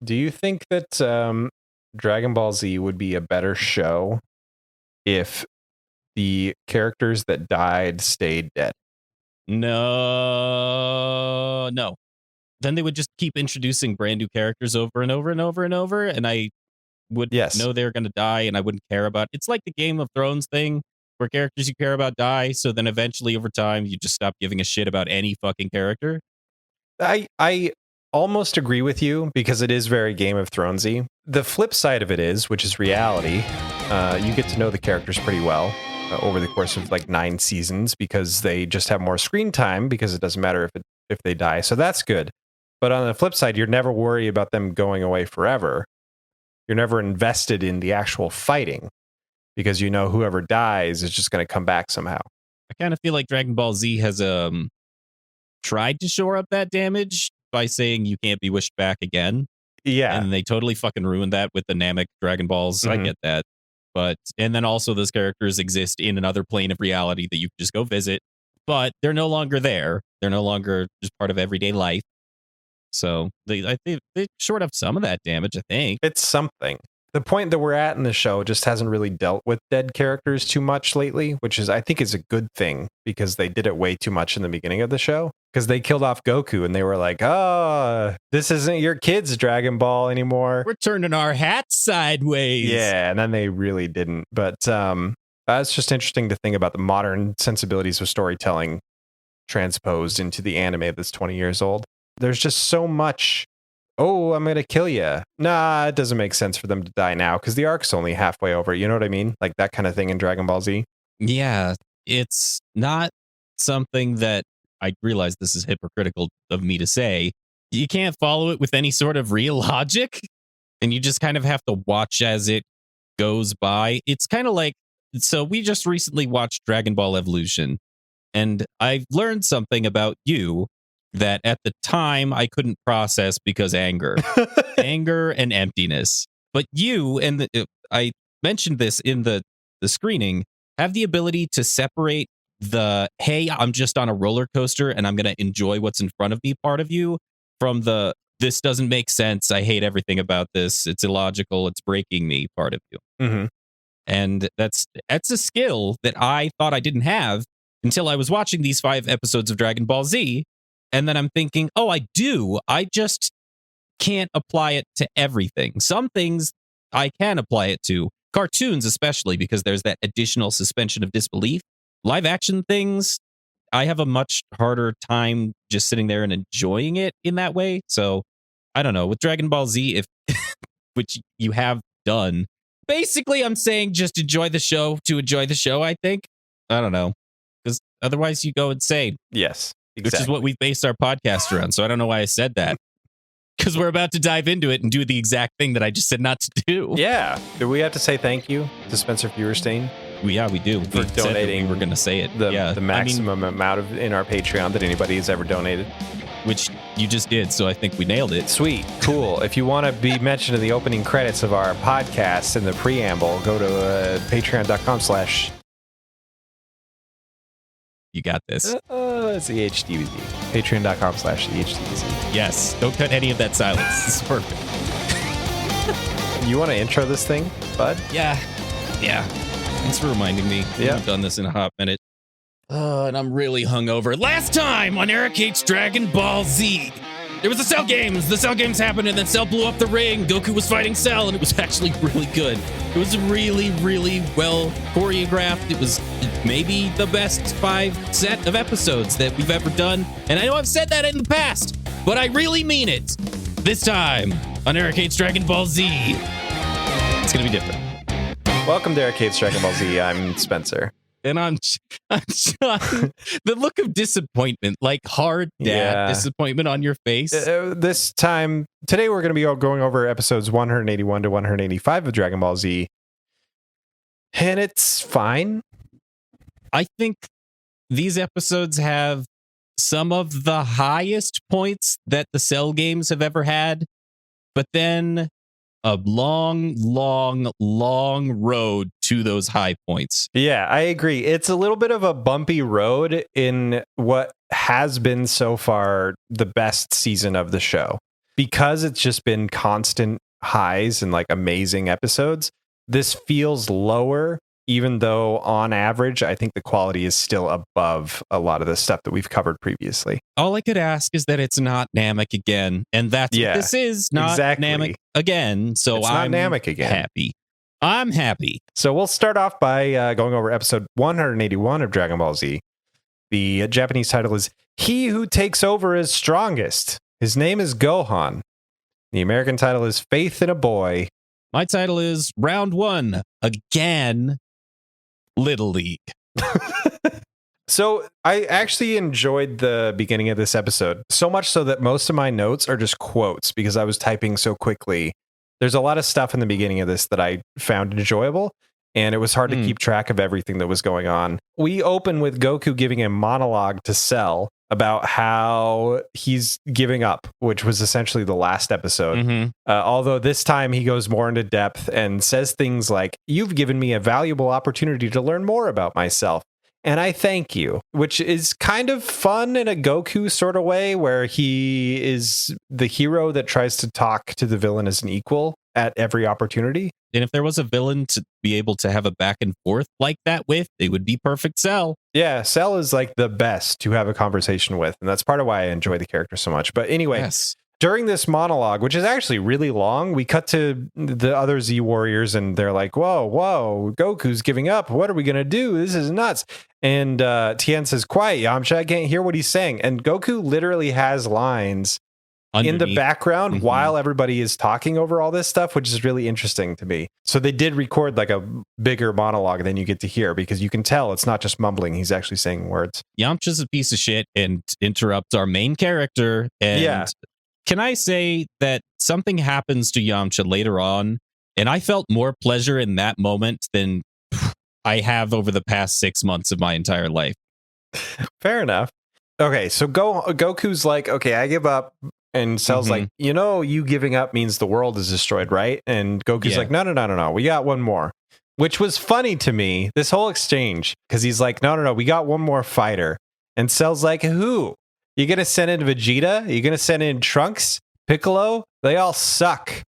Do you think that Dragon Ball Z would be a better show if the characters that died stayed dead? No. Then they would just keep introducing brand new characters over and over and over and over, and I would Yes. know they're going to die, and I wouldn't care about. It's like the Game of Thrones thing, where characters you care about die, so then eventually over time you just stop giving a shit about any fucking character. I almost agree with you because it is very Game of Thronesy. The flip side of it is, which is reality, you get to know the characters pretty well over the course of like 9 seasons because they just have more screen time because it doesn't matter if they die. So that's good. But on the flip side, you're never worried about them going away forever. You're never invested in the actual fighting because you know whoever dies is just going to come back somehow. I kind of feel like Dragon Ball Z has tried to shore up that damage by saying you can't be wished back again. Yeah. And they totally fucking ruined that with the Namek Dragon Balls. I get that. And then also those characters exist in another plane of reality that you can just go visit, but they're no longer there. They're no longer just part of everyday life. So I think they shored up some of that damage, I think. It's something. The point that we're at in the show just hasn't really dealt with dead characters too much lately, which is, I think, is a good thing because they did it way too much in the beginning of the show because they killed off Goku and they were like, oh, this isn't your kid's Dragon Ball anymore. We're turning our hats sideways. Yeah, and then they really didn't. But that's just interesting to think about the modern sensibilities of storytelling transposed into the anime that's 20 years old. There's just so much. Oh, I'm going to kill you. Nah, it doesn't make sense for them to die now because the arc's only halfway over. You know what I mean? Like that kind of thing in Dragon Ball Z. Yeah, it's not something that I realize this is hypocritical of me to say. You can't follow it with any sort of real logic, and you just kind of have to watch as it goes by. It's kind of like, so we just recently watched Dragon Ball Evolution, and I've learned something about you that at the time I couldn't process because anger and emptiness. But you, and I mentioned this in the screening, have the ability to separate the, hey, I'm just on a roller coaster and I'm going to enjoy what's in front of me part of you from the, this doesn't make sense. I hate everything about this. It's illogical. It's breaking me part of you. Mm-hmm. And that's a skill that I thought I didn't have until I was watching these 5 episodes of Dragon Ball Z. And then I'm thinking, oh, I do. I just can't apply it to everything. Some things I can apply it to. Cartoons, especially, because there's that additional suspension of disbelief. Live action things, I have a much harder time just sitting there and enjoying it in that way. So I don't know. With Dragon Ball Z, which you have done, basically I'm saying just enjoy the show to enjoy the show, I think. I don't know. Because otherwise you go insane. Yes. Exactly. Which is what we've based our podcast around. So I don't know why I said that. Because we're about to dive into it and do the exact thing that I just said not to do. Yeah. Do we have to say thank you to Spencer Feuerstein? Yeah, we do. For donating. We're going to say it. The maximum amount in our Patreon that anybody has ever donated. Which you just did, so I think we nailed it. Sweet. Cool. If you want to be mentioned in the opening credits of our podcast in the preamble, go to patreon.com/ You got this. It's the HDBZ. Patreon.com/the HDBZ. Yes. Don't cut any of that silence. This is perfect. You want to intro this thing, bud? Yeah. Thanks for reminding me. Yeah. I've done this in a hot minute. And I'm really hungover. Last time on Eric Hates Dragon Ball Z, there was the Cell Games. The Cell Games happened, and then Cell blew up the ring. Goku was fighting Cell, and it was actually really good. It was really, really well choreographed. It was maybe the best 5 set of episodes that we've ever done. And I know I've said that in the past, but I really mean it. This time on Eric Hates Dragon Ball Z, it's going to be different. Welcome to Eric Hates Dragon Ball Z. I'm Spencer. And I'm Sean. The look of disappointment, like hard dad disappointment on your face. Today we're going to be going over episodes 181 to 185 of Dragon Ball Z. And it's fine. I think these episodes have some of the highest points that the Cell Games have ever had, but then a long road to those high points. Yeah, I agree. It's a little bit of a bumpy road in what has been so far the best season of the show. because it's just been constant highs and like amazing episodes, this feels lower, even though on average, I think the quality is still above a lot of the stuff that we've covered previously. All I could ask is that it's not Namek again. And that's what this is, not exactly. Namek again. So it's I'm not Namek again. Happy. I'm happy. So we'll start off by going over episode 181 of Dragon Ball Z. The Japanese title is He Who Takes Over is Strongest. His name is Gohan. The American title is Faith in a Boy. My title is Round 1, again, Little League. So I actually enjoyed the beginning of this episode, so much so that most of my notes are just quotes because I was typing so quickly. There's a lot of stuff in the beginning of this that I found enjoyable, and it was hard to keep track of everything that was going on. We open with Goku giving a monologue to Cell about how he's giving up, which was essentially the last episode. Although this time he goes more into depth and says things like, "You've given me a valuable opportunity to learn more about myself, and I thank you," which is kind of fun in a Goku sort of way, where he is the hero that tries to talk to the villain as an equal at every opportunity. And if there was a villain to be able to have a back and forth like that with, it would be perfect Cell. Yeah, Cell is like the best to have a conversation with, and that's part of why I enjoy the character so much. But anyway, during this monologue, which is actually really long, we cut to the other Z Warriors, and they're like, whoa, Goku's giving up. What are we going to do? This is nuts. And Tien says, quiet, Yamcha, I can't hear what he's saying. And Goku literally has lines underneath, in the background while everybody is talking over all this stuff, which is really interesting to me. So they did record like a bigger monologue than you get to hear, because you can tell it's not just mumbling. He's actually saying words. Yamcha's a piece of shit and interrupts our main character. And can I say that something happens to Yamcha later on, and I felt more pleasure in that moment than I have over the past 6 months of my entire life. Fair enough. Okay, so Goku's like, okay, I give up. And Cell's like, you giving up means the world is destroyed, right? And Goku's like, no, we got one more. Which was funny to me, this whole exchange, because he's like, no, we got one more fighter. And Cell's like, who? You gonna send in Vegeta? You gonna send in Trunks? Piccolo? They all suck.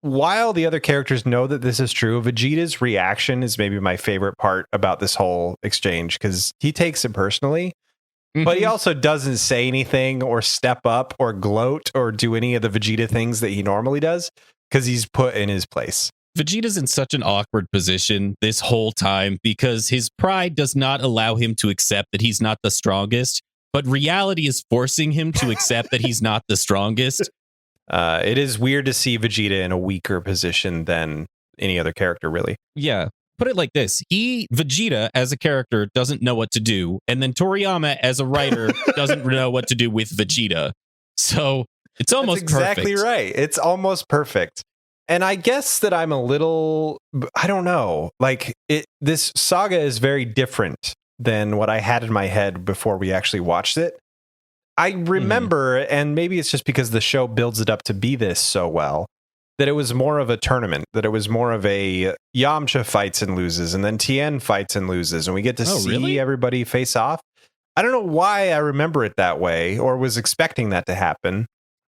While the other characters know that this is true, Vegeta's reaction is maybe my favorite part about this whole exchange, because he takes it personally. But he also doesn't say anything or step up or gloat or do any of the Vegeta things that he normally does, because he's put in his place. Vegeta's in such an awkward position this whole time because his pride does not allow him to accept that he's not the strongest, but reality is forcing him to accept that he's not the strongest. It is weird to see Vegeta in a weaker position than any other character, really. Yeah. Put it like this. Vegeta, as a character, doesn't know what to do. And then Toriyama, as a writer, doesn't know what to do with Vegeta. So it's almost exactly perfect. Right. It's almost perfect. And I guess that I'm a little, I don't know, like this saga is very different than what I had in my head before we actually watched it. I remember, and maybe it's just because the show builds it up to be this so well, that it was more of a tournament, that it was more of a Yamcha fights and loses, and then Tien fights and loses, and we get to see everybody face off. I don't know why I remember it that way, or was expecting that to happen.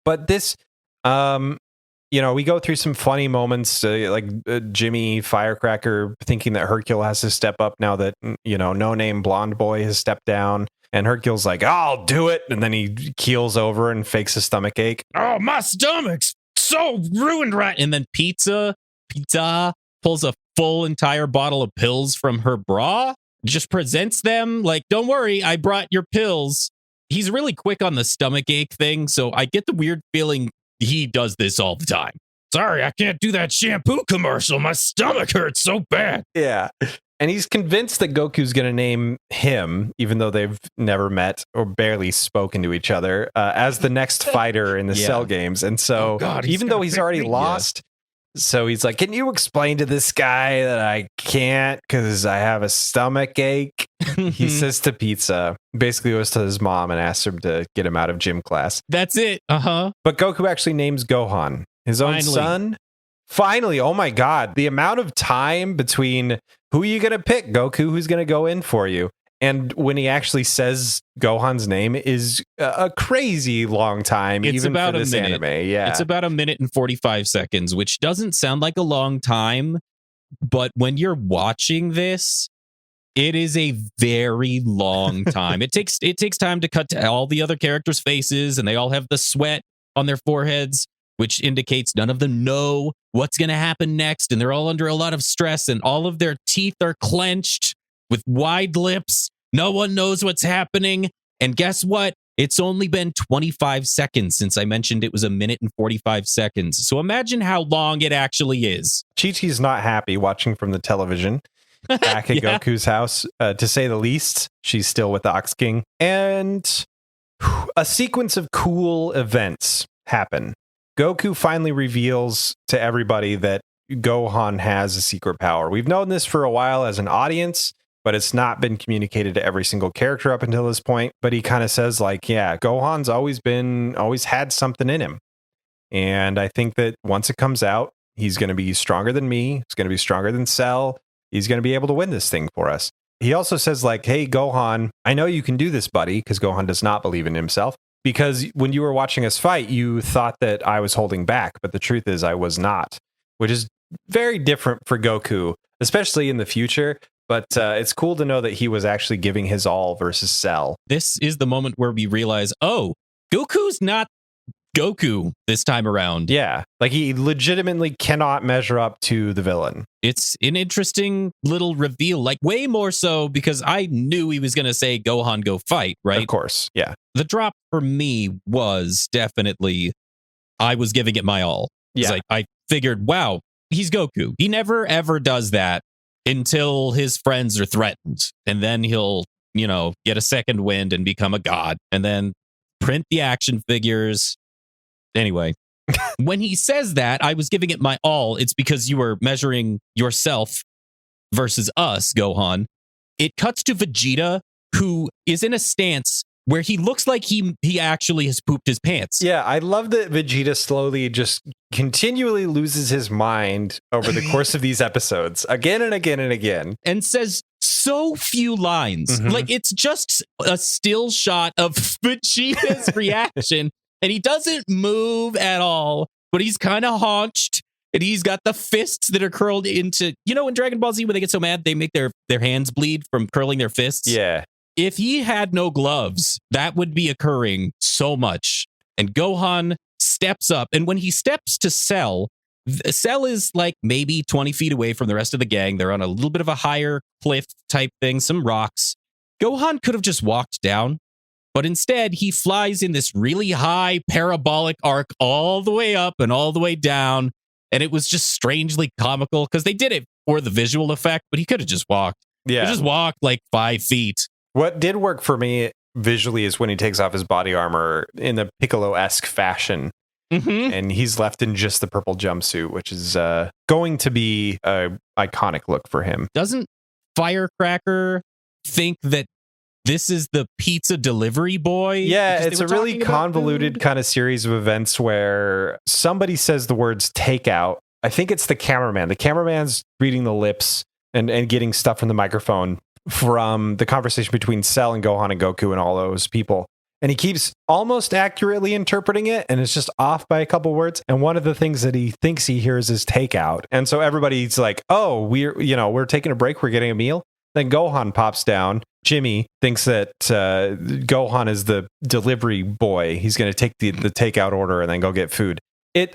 But this, we go through some funny moments, like Jimmy Firecracker thinking that Hercule has to step up now that, no-name blonde boy has stepped down. And Hercule's like, I'll do it. And then he keels over and fakes a stomach ache. Oh, my stomach's so ruined right. And then Pizza pulls a full entire bottle of pills from her bra, just presents them like, don't worry, I brought your pills. He's really quick on the stomach ache thing. So I get the weird feeling he does this all the time. Sorry, I can't do that shampoo commercial. My stomach hurts so bad. Yeah. And he's convinced that Goku's going to name him, even though they've never met or barely spoken to each other, as the next fighter in the Cell games. And so, even though he's already lost, so he's like, can you explain to this guy that I can't because I have a stomach ache? He says to Pizza, basically goes to his mom and asks him to get him out of gym class. That's it. But Goku actually names Gohan, his own son. Finally, oh my God, the amount of time between who are you going to pick, Goku, who's going to go in for you? And when he actually says Gohan's name is a crazy long time, It's even about for this a minute. anime. Yeah, It's about 1 minute and 45 seconds, which doesn't sound like a long time. But when you're watching this, it is a very long time. It takes time to cut to all the other characters' faces, and they all have the sweat on their foreheads, which indicates none of them know what's going to happen next, and they're all under a lot of stress, and all of their teeth are clenched with wide lips. No one knows what's happening. And guess what? It's only been 25 seconds since I mentioned it was 1 minute and 45 seconds. So imagine how long it actually is. Chi-Chi's not happy watching from the television back at Yeah. Goku's house, to say the least. She's still with the Ox King. And a sequence of cool events happen. Goku finally reveals to everybody that Gohan has a secret power. We've known this for a while as an audience, but it's not been communicated to every single character up until this point. But he kind of says, like, yeah, Gohan's always had something in him. And I think that once it comes out, he's going to be stronger than me. He's going to be stronger than Cell. He's going to be able to win this thing for us. He also says, like, hey, Gohan, I know you can do this, buddy, because Gohan does not believe in himself. Because when you were watching us fight, you thought that I was holding back. But the truth is I was not, which is very different for Goku, especially in the future. But it's cool to know that he was actually giving his all versus Cell. This is the moment where we realize, oh, Goku's not Goku this time around. Yeah, like he legitimately cannot measure up to the villain. It's an interesting little reveal, like way more so because I knew he was going to say, Gohan, go fight, right? Of course, yeah. The drop for me was definitely, I was giving it my all. Yeah. Like, I figured, wow, he's Goku. He never, ever does that until his friends are threatened. And then he'll, get a second wind and become a god. And then print the action figures. Anyway, when he says that, I was giving it my all. It's because you were measuring yourself versus us, Gohan. It cuts to Vegeta, who is in a stance where he looks like he actually has pooped his pants. Yeah, I love that Vegeta slowly just continually loses his mind over the course of these episodes, again and again and again. And says so few lines. Mhm. Like, it's just a still shot of Vegeta's reaction, and he doesn't move at all, but he's kind of haunched, and he's got the fists that are curled into, in Dragon Ball Z, when they get so mad, they make their hands bleed from curling their fists. Yeah. If he had no gloves, that would be occurring so much. And Gohan steps up. And when he steps to Cell, Cell is like maybe 20 feet away from the rest of the gang. They're on a little bit of a higher cliff type thing, some rocks. Gohan could have just walked down, but instead he flies in this really high parabolic arc all the way up and all the way down. And it was just strangely comical because they did it for the visual effect, but he could have just walked. Yeah. He just walked like 5 feet. What did work for me visually is when he takes off his body armor in the Piccolo-esque fashion. Mm-hmm. And he's left in just the purple jumpsuit, which is going to be an iconic look for him. Doesn't Firecracker think that this is the pizza delivery boy? Yeah, Because it's they a were really talking about convoluted food? kind of series of events where somebody says the words takeout. I think it's the cameraman. The cameraman's reading the lips and getting stuff from the microphone from the conversation between Cell and Gohan and Goku and all those people. And he keeps almost accurately interpreting it, and it's just off by a couple words. And one of the things that he thinks he hears is takeout. And so everybody's like, oh, we're taking a break. We're getting a meal. Then Gohan pops down. Jimmy thinks that Gohan is the delivery boy. He's going to take the takeout order and then go get food.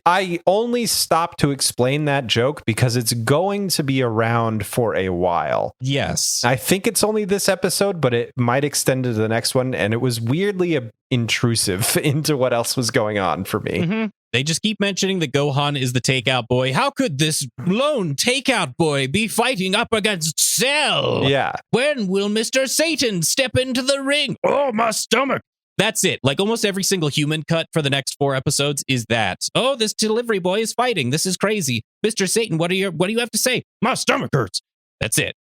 I only stopped to explain that joke because it's going to be around for a while. Yes. I think it's only this episode, but it might extend to the next one. And it was weirdly intrusive into what else was going on for me. Mm-hmm. They just keep mentioning that Gohan is the takeout boy. How could this lone takeout boy be fighting up against Cell? Yeah. When will Mr. Satan step into the ring? Oh, my stomach. That's it. Like almost every single human cut for the next 4 episodes is that. Oh, this delivery boy is fighting. This is crazy. Mr. Satan, what do you have to say? My stomach hurts. That's it.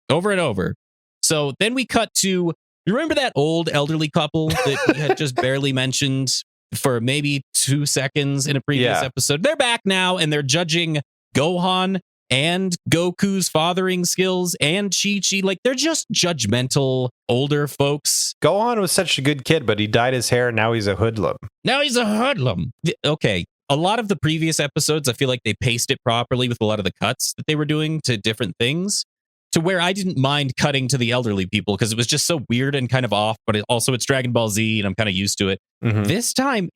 Over and over. So then we cut to, you remember that old elderly couple that we had just barely mentioned for maybe 2 seconds in a previous episode? They're back now and they're judging Gohan and Goku's fathering skills and Chi-Chi. Like, they're just judgmental older folks. Gohan was such a good kid, but he dyed his hair and now he's a hoodlum. Now he's a hoodlum. Okay. A lot of the previous episodes, I feel like they paced it properly with a lot of the cuts that they were doing to different things, to where I didn't mind cutting to the elderly people because it was just so weird and kind of off, but it's Dragon Ball Z and I'm kind of used to it. Mhm. This time,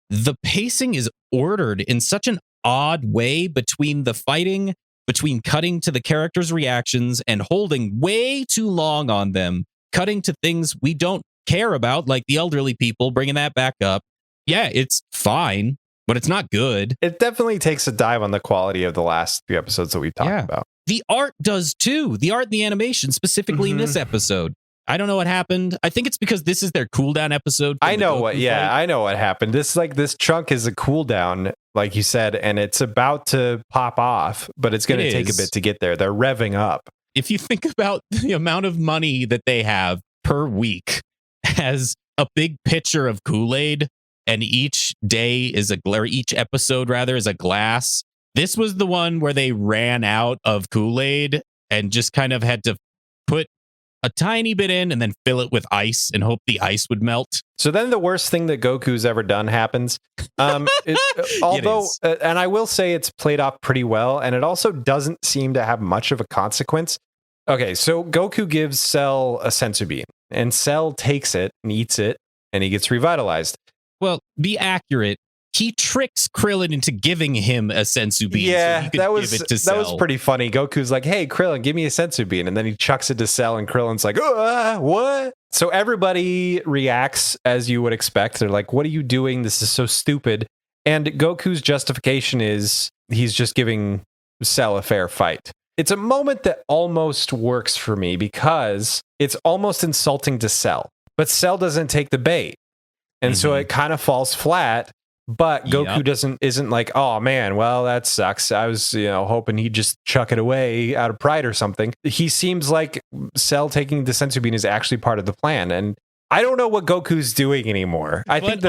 the pacing is ordered in such an odd way between the fighting, between cutting to the characters' reactions and holding way too long on them, cutting to things we don't care about, like the elderly people, bringing that back up. Yeah, it's fine, but it's not good. It definitely takes a dive on the quality of the last few episodes that we've talked about. The art does too. The art and the animation, specifically in this episode. I don't know what happened. I think it's because this is their cooldown episode. I know what happened. This chunk is a cooldown, like you said, and it's about to pop off, but it's going to take a bit to get there. They're revving up. If you think about the amount of money that they have per week as a big pitcher of Kool-Aid, and each episode is a glass. This was the one where they ran out of Kool-Aid and just kind of had to put a tiny bit in and then fill it with ice and hope the ice would melt. So then the worst thing that Goku's ever done happens. And I will say it's played off pretty well, and it also doesn't seem to have much of a consequence. Okay, so Goku gives Cell a senzu bean, and Cell takes it and eats it, and he gets revitalized. Well, be accurate. He tricks Krillin into giving him a senzu bean. Yeah, so he could that was give it to Cell. That was pretty funny. Goku's like, "Hey, Krillin, give me a senzu bean," and then he chucks it to Cell, and Krillin's like, "What?" So everybody reacts as you would expect. They're like, "What are you doing? This is so stupid." And Goku's justification is he's just giving Cell a fair fight. It's a moment that almost works for me because it's almost insulting to Cell, but Cell doesn't take the bait. And so it kind of falls flat, but Goku isn't like, "Oh man, well, that sucks. I was, hoping he'd just chuck it away out of pride or something." He seems like Cell taking the senzu bean is actually part of the plan. And I don't know what Goku's doing anymore. I think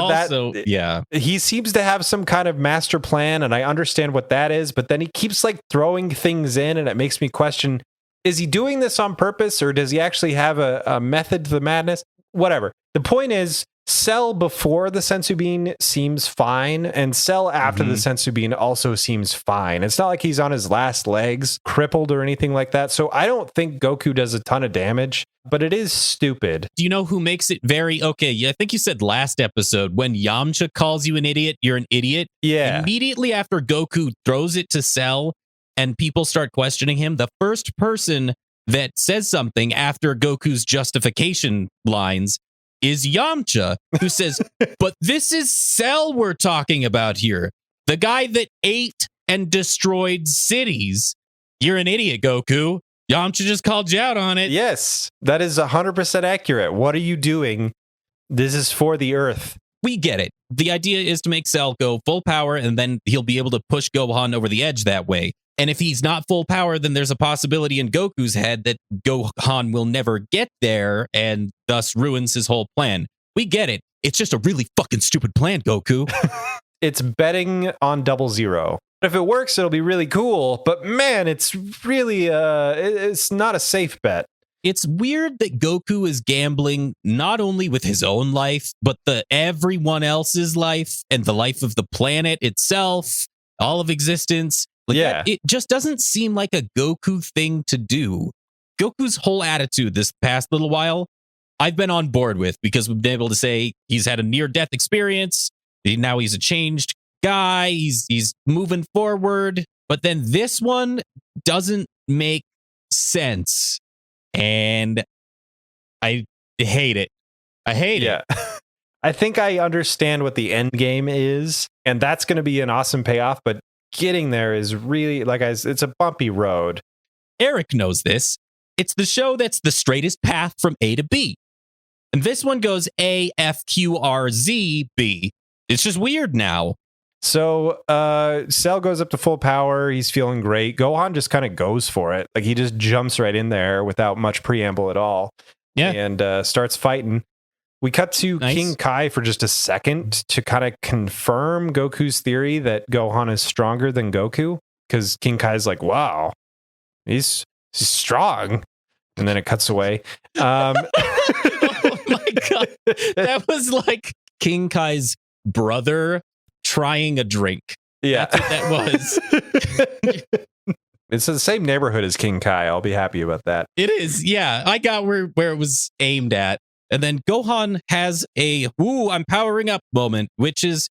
he seems to have some kind of master plan, and I understand what that is, but then he keeps like throwing things in, and it makes me question, is he doing this on purpose, or does he actually have a method to the madness? Whatever. The point is, Cell before the senzu bean seems fine, and Cell after the senzu bean also seems fine. It's not like he's on his last legs, crippled or anything like that. So I don't think Goku does a ton of damage, but it is stupid. Do you know who makes it very okay? I think you said last episode when Yamcha calls you an idiot, you're an idiot. Yeah. Immediately after Goku throws it to Cell and people start questioning him, the first person that says something after Goku's justification lines is Yamcha, who says, "But this is Cell we're talking about here. The guy that ate and destroyed cities. You're an idiot, Goku. Yamcha just called you out on it." Yes, that is 100% accurate. What are you doing? This is for the Earth. We get it. The idea is to make Cell go full power, and then he'll be able to push Gohan over the edge that way. And if he's not full power, then there's a possibility in Goku's head that Gohan will never get there and thus ruins his whole plan. We get it. It's just a really fucking stupid plan, Goku. It's betting on 00. If it works, it'll be really cool. But man, it's really, it's not a safe bet. It's weird that Goku is gambling not only with his own life, but everyone else's life and the life of the planet itself, all of existence. It just doesn't seem like a Goku thing to do. Goku's whole attitude this past little while, I've been on board with, because we've been able to say he's had a near-death experience. Now he's a changed guy. He's moving forward. But then this one doesn't make sense. And I hate it. I hate it. I think I understand what the end game is, and that's going to be an awesome payoff, but getting there is really, it's a bumpy road. Eric knows this. It's the show that's the straightest path from A to B. And this one goes A, F, Q, R, Z, B. It's just weird now. So Cell goes up to full power. He's feeling great. Gohan just kind of goes for it. Like, he just jumps right in there without much preamble at all. Yeah. And starts fighting. We cut to King Kai for just a second to kind of confirm Goku's theory that Gohan is stronger than Goku. because King Kai's like, wow, he's strong. And then it cuts away. Oh my God. That was like King Kai's brother trying a drink. Yeah. That's what that was. It's in the same neighborhood as King Kai. I'll be happy about that. It is. Yeah. I got where it was aimed at. And then Gohan has a, ooh, I'm powering up moment, which is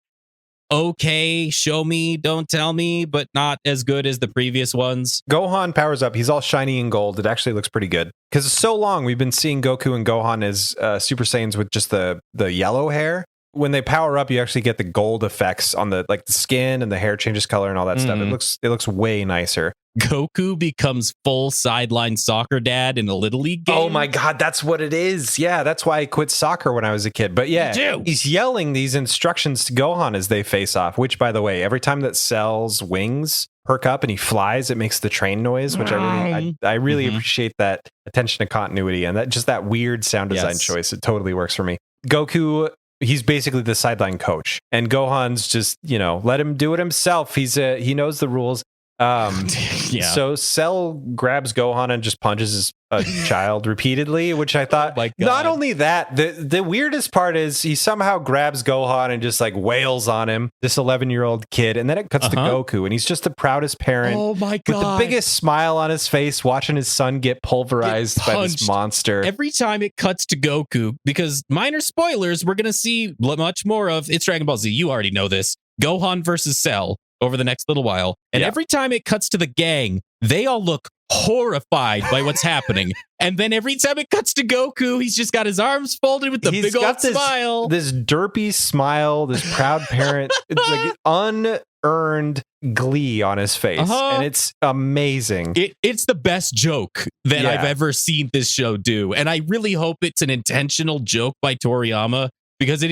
okay. Show me, don't tell me, but not as good as the previous ones. Gohan powers up. He's all shiny and gold. It actually looks pretty good. Because so long we've been seeing Goku and Gohan as Super Saiyans with just the yellow hair. When they power up, you actually get the gold effects on the skin, and the hair changes color and all that stuff. It looks way nicer. Goku becomes full sideline soccer dad in a Little League game. Oh my God, that's what it is. Yeah, that's why I quit soccer when I was a kid. But yeah, he's yelling these instructions to Gohan as they face off, which, by the way, every time that Cell's wings perk up and he flies, it makes the train noise, which I really appreciate that attention to continuity and that weird sound design choice. It totally works for me. Goku, he's basically the sideline coach, and Gohan's just, let him do it himself. He knows the rules. So Cell grabs Gohan and just punches a child repeatedly, which I thought, not only that, the weirdest part is he somehow grabs Gohan and just wails on him, this 11-year-old kid, and then it cuts to Goku, and he's just the proudest parent with the biggest smile on his face watching his son get pulverized by this monster. Every time it cuts to Goku, because minor spoilers, we're going to see much more of, it's Dragon Ball Z, you already know this, Gohan versus Cell over the next little while. And every time it cuts to the gang, they all look horrified by what's happening. And then every time it cuts to Goku, he's just got his arms folded with the big old smile. This derpy smile, this proud parent, it's like unearned glee on his face. And it's amazing. It's the best joke that I've ever seen this show do. And I really hope it's an intentional joke by Toriyama, because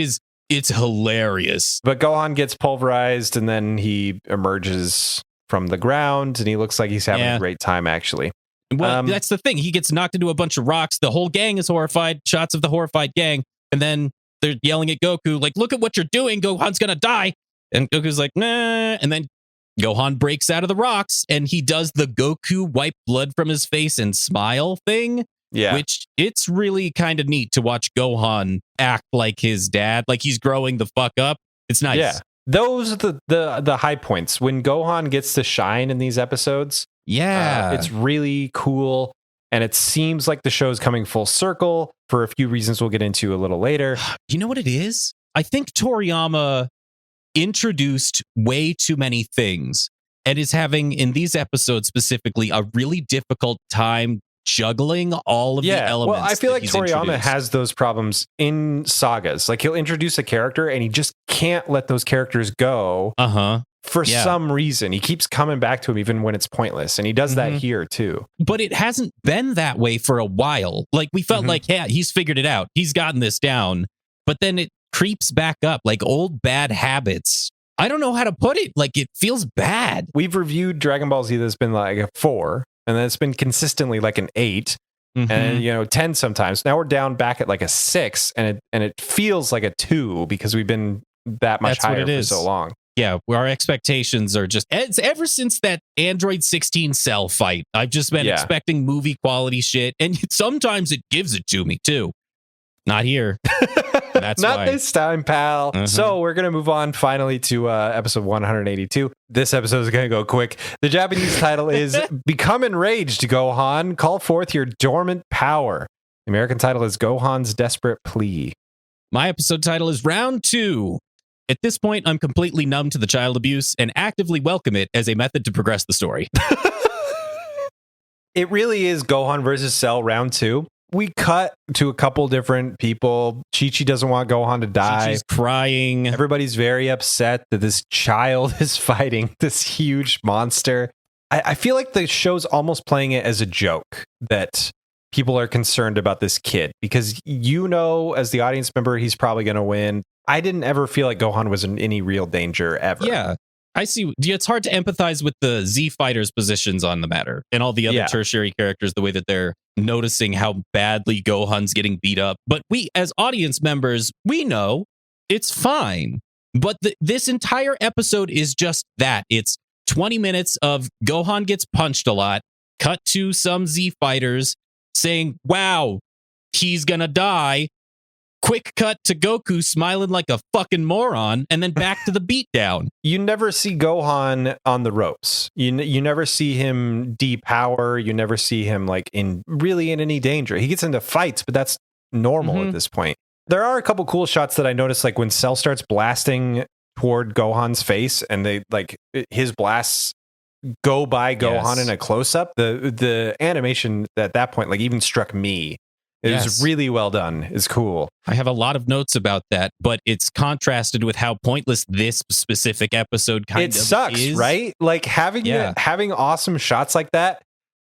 it's hilarious. But Gohan gets pulverized, and then he emerges from the ground, and he looks like he's having a great time, actually. Well, that's the thing. He gets knocked into a bunch of rocks. The whole gang is horrified. Shots of the horrified gang. And then they're yelling at Goku, like, look at what you're doing. Gohan's going to die. And Goku's like, nah. And then Gohan breaks out of the rocks, and he does the Goku wipe blood from his face and smile thing. Yeah. Which it's really kind of neat to watch Gohan act like his dad, like he's growing the fuck up. It's nice. Yeah. Those are the high points when Gohan gets to shine in these episodes. Yeah. It's really cool. And it seems like the show's coming full circle for a few reasons we'll get into a little later. You know what it is? I think Toriyama introduced way too many things and is having, in these episodes specifically, a really difficult time juggling all of the elements. Well, I feel like Toriyama has those problems in sagas. Like, he'll introduce a character and he just can't let those characters go for some reason. He keeps coming back to him even when it's pointless. And he does that here too. But it hasn't been that way for a while. Like, we felt like, yeah, he's figured it out. He's gotten this down. But then it creeps back up like old bad habits. I don't know how to put it. Like, it feels bad. We've reviewed Dragon Ball Z that's been like a 4. And then it's been consistently like an 8 and 10 sometimes. Now we're down back at like a 6, and it feels like a 2 because we've been that much higher for so long. Yeah, our expectations are just, ever since that Android 16 Cell fight, I've just been expecting movie quality shit, and sometimes it gives it to me too. Not here. That's not this time, pal. So we're going to move on finally to episode 182. This episode is going to go quick. The Japanese title is Become Enraged, Gohan. Call forth your dormant power. The American title is Gohan's Desperate Plea. My episode title is Round 2. At this point, I'm completely numb to the child abuse and actively welcome it as a method to progress the story. It really is Gohan versus Cell Round 2. We cut to a couple different people. Chi-Chi doesn't want Gohan to die. She's crying. Everybody's very upset that this child is fighting this huge monster. I feel like the show's almost playing it as a joke that people are concerned about this kid because, as the audience member, he's probably going to win. I didn't ever feel like Gohan was in any real danger ever. Yeah. I see. It's hard to empathize with the Z Fighters' positions on the matter and all the other tertiary characters, the way that they're noticing how badly Gohan's getting beat up. But we, as audience members, we know it's fine. But this entire episode is just that. It's 20 minutes of Gohan gets punched a lot, cut to some Z fighters saying, wow, he's gonna die. Quick cut to Goku smiling like a fucking moron, and then back to the beatdown. You never see Gohan on the ropes. You never see him depower. You never see him like in any danger. He gets into fights, but that's normal at this point. There are a couple cool shots that I noticed, like when Cell starts blasting toward Gohan's face, and they like his blasts go by Gohan in a close up. The animation at that point, like even struck me. It was really well done. It's cool. I have a lot of notes about that, but it's contrasted with how pointless this specific episode kind of sucks, is. Right? Like having awesome shots like that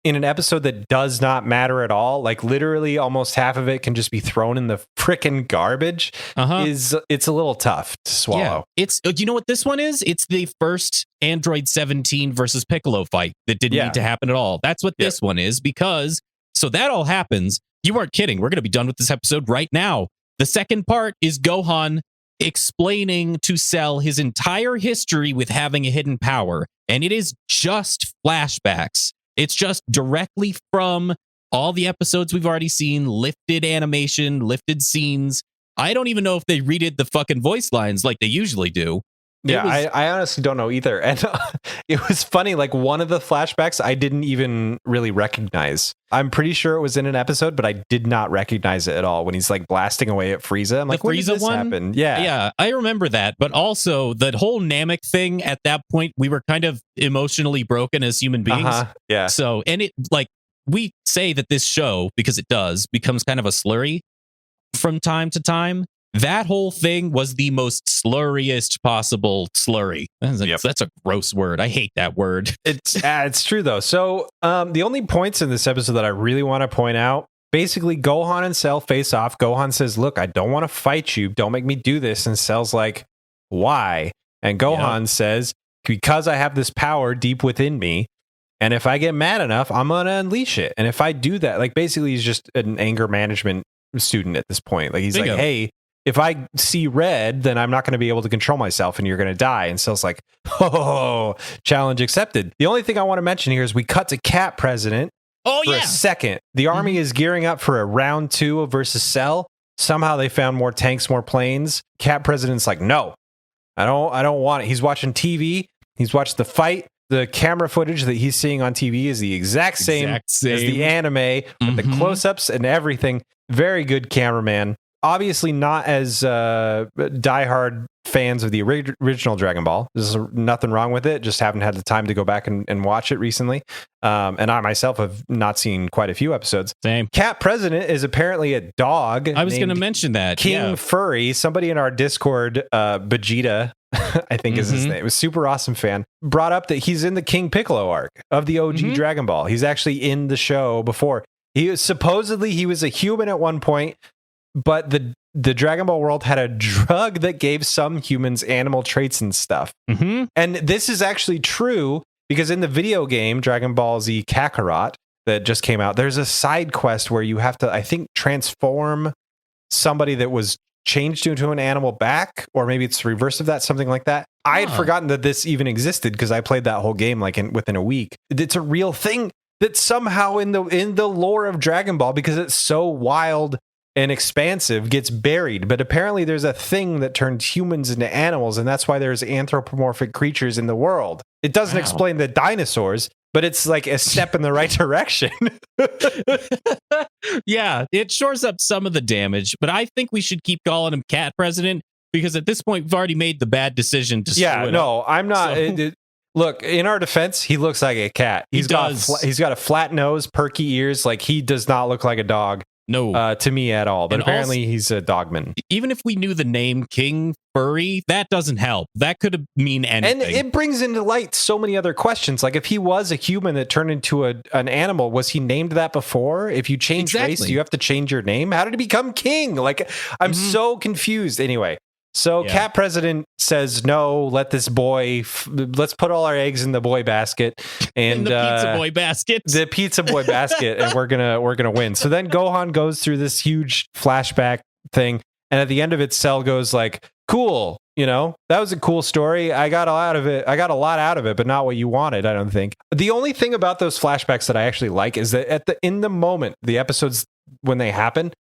in an episode that does not matter at all, like literally almost half of it can just be thrown in the frickin' garbage, it's a little tough to swallow. Yeah. It's, you know what this one is? It's the first Android 17 versus Piccolo fight that didn't need to happen at all. That's what this one is, because so that all happens. You weren't kidding. We're going to be done with this episode right now. The second part is Gohan explaining to Cell his entire history with having a hidden power. And it is just flashbacks. It's just directly from all the episodes we've already seen, lifted animation, lifted scenes. I don't even know if they redid the fucking voice lines like they usually do. I honestly don't know either. And it was funny, like one of the flashbacks I didn't even really recognize. I'm pretty sure it was in an episode, but I did not recognize it at all when he's like blasting away at Frieza. I'm like, when did this happen? Yeah, I remember that. But also the whole Namek thing at that point, we were kind of emotionally broken as human beings. Yeah. So, and it like we say that this show, because it does, becomes kind of a slurry from time to time. That whole thing was the most slurriest possible slurry. That's a gross word. I hate that word. It's true, though. So the only points in this episode that I really want to point out, basically Gohan and Cell face off. Gohan says, look, I don't want to fight you. Don't make me do this. And Cell's like, why? And Gohan says, because I have this power deep within me. And if I get mad enough, I'm going to unleash it. And if I do that, like basically he's just an anger management student at this point. Like he's like, hey, if I see red, then I'm not going to be able to control myself and you're going to die. And Cell's like, oh, challenge accepted. The only thing I want to mention here is we cut to Cat President for a second. The army is gearing up for a round 2 versus Cell. Somehow they found more tanks, more planes. Cat President's like, no, I don't want it. He's watching TV. He's watched the fight. The camera footage that he's seeing on TV is the exact same as the anime, with the close-ups and everything. Very good cameraman. Obviously not as diehard fans of the original Dragon Ball. There's nothing wrong with it. Just haven't had the time to go back and watch it recently. And I myself have not seen quite a few episodes. Same. Cat President is apparently a dog. I was going to mention that. King Furry. Somebody in our Discord, Vegeta, I think is his name. It was super awesome fan. Brought up that he's in the King Piccolo arc of the OG Dragon Ball. He's actually in the show before. He was a human at one point. But the Dragon Ball world had a drug that gave some humans animal traits and stuff. And this is actually true because in the video game Dragon Ball Z Kakarot that just came out, there's a side quest where you have to, I think, transform somebody that was changed into an animal back, or maybe it's the reverse of that, something like that. I had forgotten that this even existed because I played that whole game like within a week. It's a real thing that somehow in the lore of Dragon Ball, because it's so wild and expansive, gets buried. But apparently there's a thing that turns humans into animals, and that's why there's anthropomorphic creatures in the world. It doesn't explain the dinosaurs, but it's like a step in the right direction. Yeah, it shores up some of the damage, but I think we should keep calling him Cat President, because at this point we've already made the bad decision to I'm not. Look, in our defense, he looks like a cat. He's got a flat nose, perky ears. Like, he does not look like a dog. No, to me at all. But apparently he's a dogman. Even if we knew the name King Furry, that doesn't help. That could mean anything. And it brings into light so many other questions. Like, if he was a human that turned into an animal, was he named that before? If you change race, do you have to change your name? How did he become king? Like, I'm so confused. Anyway, so Cat President says, no, let this boy, let's put all our eggs in the boy basket. And in the pizza boy basket. The pizza boy basket, and we're gonna win. So then Gohan goes through this huge flashback thing, and at the end of it, Cell goes like, cool, that was a cool story. I got a lot out of it, but not what you wanted, I don't think. The only thing about those flashbacks that I actually like is that in the moment, the episodes when they happen,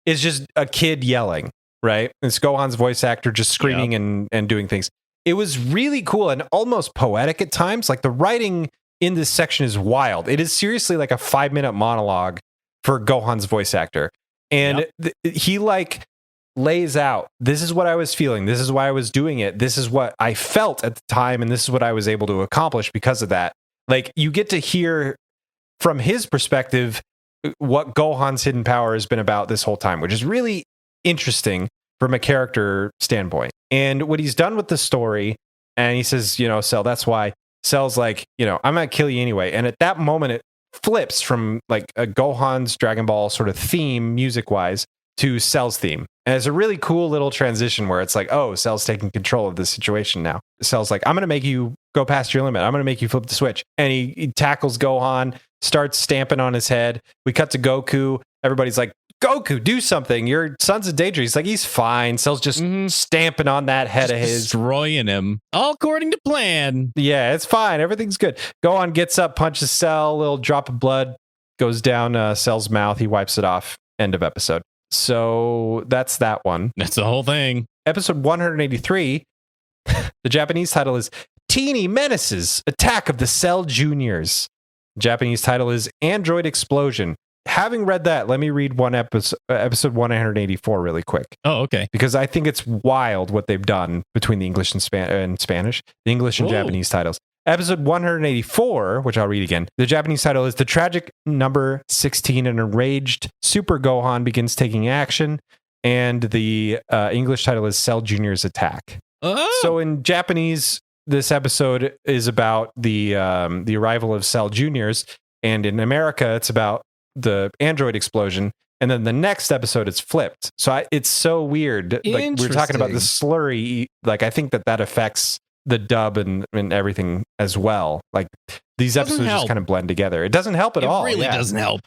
is just a kid yelling, right? It's Gohan's voice actor just screaming and doing things. It was really cool and almost poetic at times. Like the writing in this section is wild. It is seriously like a 5-minute monologue for Gohan's voice actor. And he like lays out, this is what I was feeling. This is why I was doing it. This is what I felt at the time. And this is what I was able to accomplish because of that. Like you get to hear from his perspective what Gohan's hidden power has been about this whole time, which is really interesting from a character standpoint. And what he's done with the story, and he says, Cell, that's why. Cell's like, I'm going to kill you anyway. And at that moment, it flips from like a Gohan's Dragon Ball sort of theme, music-wise, to Cell's theme. And it's a really cool little transition where it's like, oh, Cell's taking control of the situation now. Cell's like, I'm going to make you go past your limit. I'm going to make you flip the switch. And he tackles Gohan, starts stamping on his head. We cut to Goku. Everybody's like, Goku, do something. Your son's in danger. He's like, he's fine. Cell's just stamping on that head of his. Destroying him. All according to plan. Yeah, it's fine. Everything's good. Gohan gets up, punches Cell. A little drop of blood goes down Cell's mouth. He wipes it off. End of episode. So that's that one. That's the whole thing. Episode 183. The Japanese title is Teeny Menaces, Attack of the Cell Juniors. Japanese title is Android Explosion. Having read that, let me read one episode 184 really quick. Oh, okay. Because I think it's wild what they've done between the English and Spanish, the English and Japanese titles. Episode 184, which I'll read again. The Japanese title is The Tragic Number 16. An enraged Super Gohan begins taking action. And the English title is Cell Junior's Attack. Oh. So in Japanese, this episode is about the arrival of Cell Juniors. And in America, it's about the android explosion, and then the next episode it's flipped. So it's so weird. Like we're talking about the slurry. Like I think that affects the dub and everything as well. Like these episodes just kind of blend together. It doesn't help at all. It really doesn't help.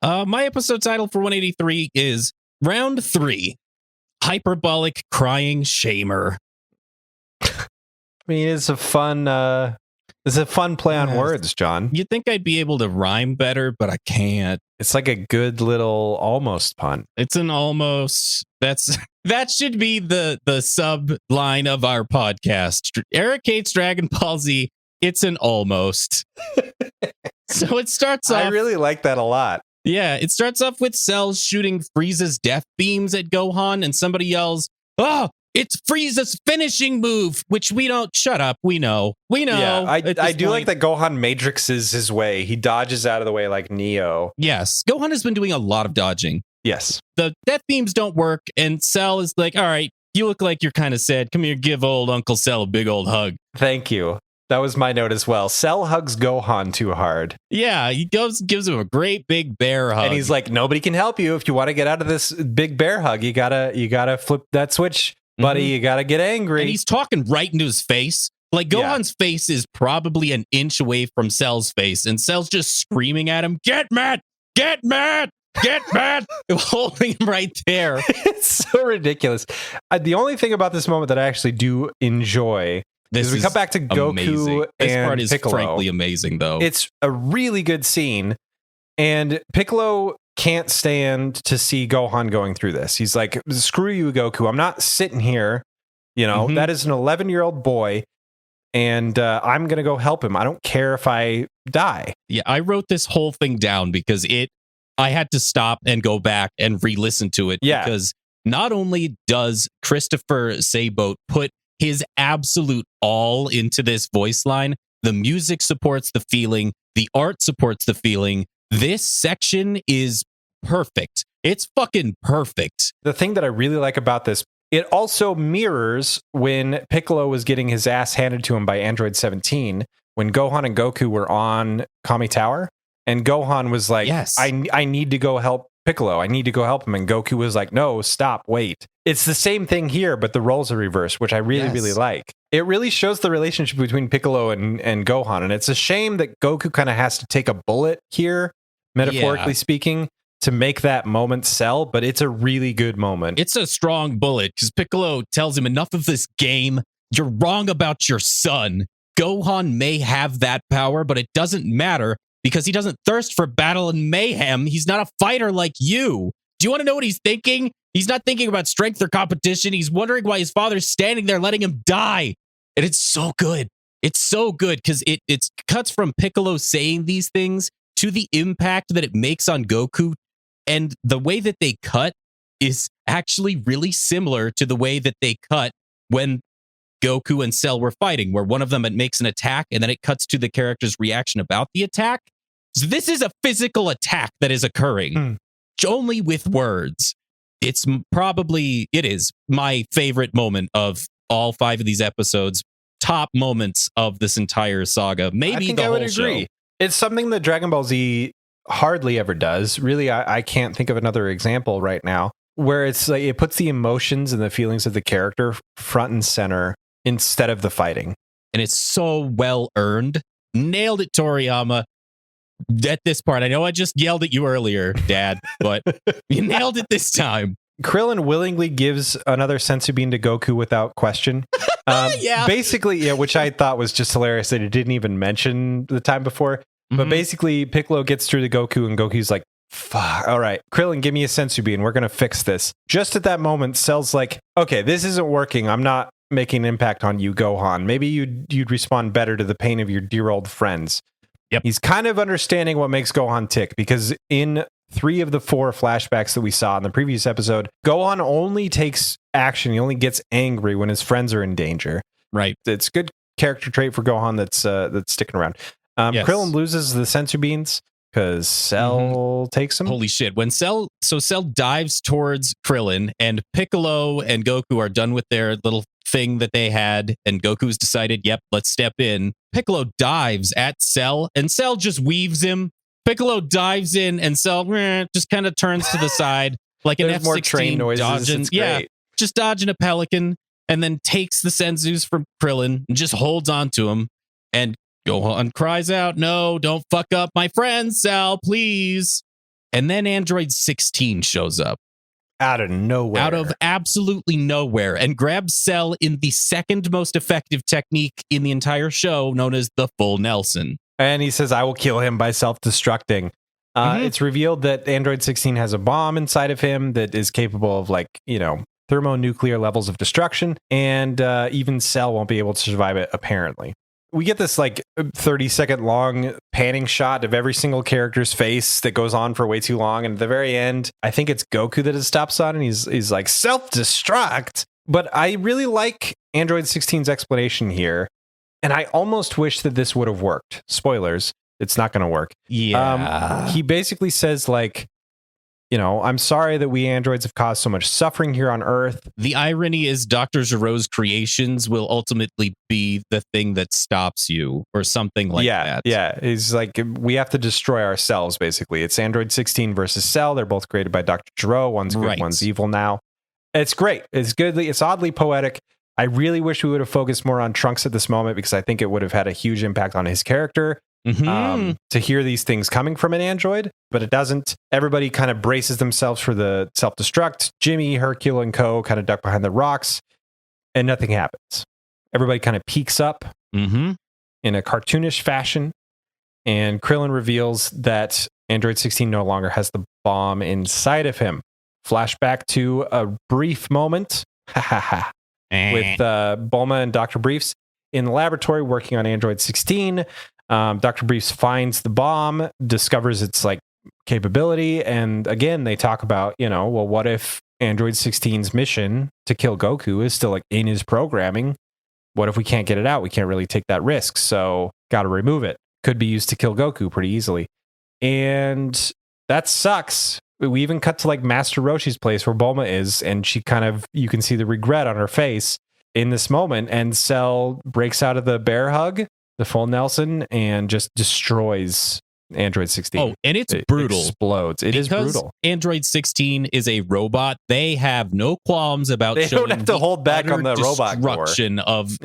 My episode title for 183 is Round 3, Hyperbolic Crying Shamer. I mean, it's a fun play on words, John. You'd think I'd be able to rhyme better, but I can't. It's like a good little almost pun. It's an almost. That should be the sub line of our podcast. Eric hates Dragon Ball Z. It's an almost. So it starts off. I really like that a lot. Yeah, it starts off with Cell shooting Frieza's death beams at Gohan, and somebody yells, "Oh! It's Frieza's finishing move," which we don't. Shut up. We know. Yeah, I do like that Gohan matrixes his way. He dodges out of the way like Neo. Yes. Gohan has been doing a lot of dodging. Yes. The death beams don't work, and Cell is like, all right, you look like you're kind of sad. Come here, give old Uncle Cell a big old hug. Thank you. That was my note as well. Cell hugs Gohan too hard. Yeah, he gives him a great big bear hug. And he's like, nobody can help you. If you want to get out of this big bear hug, you gotta flip that switch. Buddy, you gotta get angry. And he's talking right into his face. Like Gohan's face is probably an inch away from Cell's face, and Cell's just screaming at him, "Get mad! Get mad! Get mad!" Holding him right there. It's so ridiculous. The only thing about this moment that I actually do enjoy is we come back to Goku amazing. and this part is Piccolo. Frankly amazing, though. It's a really good scene, and Piccolo can't stand to see Gohan going through this. He's like, screw you, Goku. I'm not sitting here. That is an 11-year-old boy, and I'm going to go help him. I don't care if I die. Yeah, I wrote this whole thing down because I had to stop and go back and re-listen to it. Yeah. Because not only does Christopher Sayboat put his absolute all into this voice line, the music supports the feeling, the art supports the feeling. This section is perfect. It's fucking perfect. The thing that I really like about this, it also mirrors when Piccolo was getting his ass handed to him by Android 17, when Gohan and Goku were on Kami Tower, and Gohan was like, yes. I need to go help Piccolo. I need to go help him. And Goku was like, no, stop, wait. It's the same thing here, but the roles are reversed, which I really, really like. It really shows the relationship between Piccolo and Gohan. And it's a shame that Goku kind of has to take a bullet here, metaphorically speaking, to make that moment sell, but it's a really good moment. It's a strong bullet because Piccolo tells him, enough of this game. You're wrong about your son. Gohan may have that power, but it doesn't matter because he doesn't thirst for battle and mayhem. He's not a fighter like you. Do you want to know what he's thinking? He's not thinking about strength or competition. He's wondering why his father's standing there letting him die. And it's so good. It's so good because it cuts from Piccolo saying these things to the impact that it makes on Goku. And the way that they cut is actually really similar to the way that they cut when Goku and Cell were fighting, where one of them makes an attack and then it cuts to the character's reaction about the attack. So this is a physical attack that is occurring only with words. It is my favorite moment of all 5 of these episodes. Top moments of this entire saga. Maybe I think the I would whole agree. show. It's something that Dragon Ball Z hardly ever does. Really, I can't think of another example right now where it's like it puts the emotions and the feelings of the character front and center instead of the fighting. And it's so well earned. Nailed it, Toriyama. At this part, I know I just yelled at you earlier, Dad, but you nailed it this time. Krillin willingly gives another sensu bean to Goku without question. Yeah. Basically, yeah, which I thought was just hilarious that it didn't even mention the time before. But basically, Piccolo gets through to Goku, and Goku's like, fuck, all right, Krillin, give me a sensu bean. We're going to fix this. Just at that moment, Cell's like, okay, this isn't working. I'm not making an impact on you, Gohan. Maybe you'd respond better to the pain of your dear old friends. Yep. He's kind of understanding what makes Gohan tick, because in 3 of the 4 flashbacks that we saw in the previous episode, Gohan only takes action. He only gets angry when his friends are in danger. Right. It's a good character trait for Gohan that's sticking around. Yes. Krillin loses the sensu beans because Cell takes him. Holy shit. When Cell dives towards Krillin and Piccolo and Goku are done with their little thing that they had, and Goku's decided, yep, let's step in. Piccolo dives at Cell and Cell just weaves him. Piccolo dives in and Cell just kind of turns to the side like an There's more train F-16 noises. dodging. It's Yeah, great. just dodging a pelican, and then takes the sensus from Krillin and just holds on to him. And Gohan cries out, no, don't fuck up my friend, Cell, please. And then Android 16 shows up. Out of nowhere. Out of absolutely nowhere, and grabs Cell in the second most effective technique in the entire show, known as the full Nelson. And he says, I will kill him by self-destructing. It's revealed that Android 16 has a bomb inside of him that is capable of, like, thermonuclear levels of destruction. And even Cell won't be able to survive it, apparently. We get this, 30-second long panning shot of every single character's face that goes on for way too long. And at the very end, I think it's Goku that it stops on, and he's like, self-destruct. But I really like Android 16's explanation here. And I almost wish that this would have worked. Spoilers, it's not going to work. Yeah. He basically says, I'm sorry that we androids have caused so much suffering here on Earth. The irony is Dr. Giro's creations will ultimately be the thing that stops you, or something like that. Yeah, he's like, we have to destroy ourselves, basically. It's Android 16 versus Cell. They're both created by Dr. Giro. One's good, Right. one's evil now. It's great. It's good. It's oddly poetic. I really wish we would have focused more on Trunks at this moment, because I think it would have had a huge impact on his character. To hear these things coming from an android, but it doesn't. Everybody kind of braces themselves for the self-destruct. Jimmy, Hercule, and co. kind of duck behind the rocks, and nothing happens. Everybody kind of peeks up in a cartoonish fashion, and Krillin reveals that Android 16 no longer has the bomb inside of him. Flashback to a brief moment with Bulma and Dr. Briefs in the laboratory working on Android 16. Dr. Briefs finds the bomb, discovers its capability, and again they talk about, what if Android 16's mission to kill Goku is still in his programming? What if we can't get it out? We can't really take that risk, so got to remove it. Could be used to kill Goku pretty easily, and that sucks. We even cut to Master Roshi's place where Bulma is, and she you can see the regret on her face in this moment, and Cell breaks out of the bear hug, the full Nelson, and just destroys Android 16. Oh, and it's brutal. Explodes. It is brutal. Android 16 is a robot. They have no qualms about They showing don't have to hold back on the robot core. Destruction of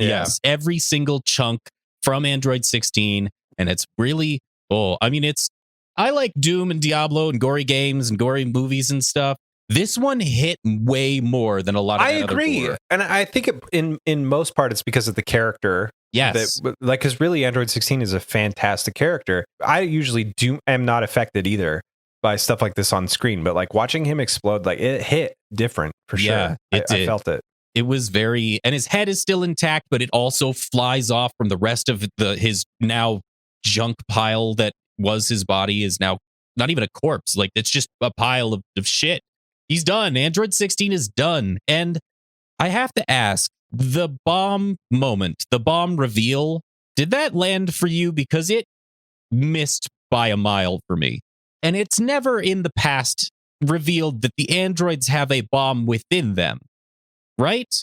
every single chunk from Android 16, and it's really it's I like Doom and Diablo and gory games and gory movies and stuff. This one hit way more than a lot of I that agree. other gore. And I think in most part it's because of the character. Yes. Because really Android 16 is a fantastic character. I usually am not affected either by stuff like this on screen, but like watching him explode, like it hit different for sure. Yeah, it did. I felt it. It was very, and his head is still intact, but it also flies off from the rest of his now junk pile that was his body is now not even a corpse. Like it's just a pile of shit. He's done. Android 16 is done. And I have to ask, the bomb moment, the bomb reveal, did that land for you? Because it missed by a mile for me. And it's never in the past revealed that the androids have a bomb within them, right?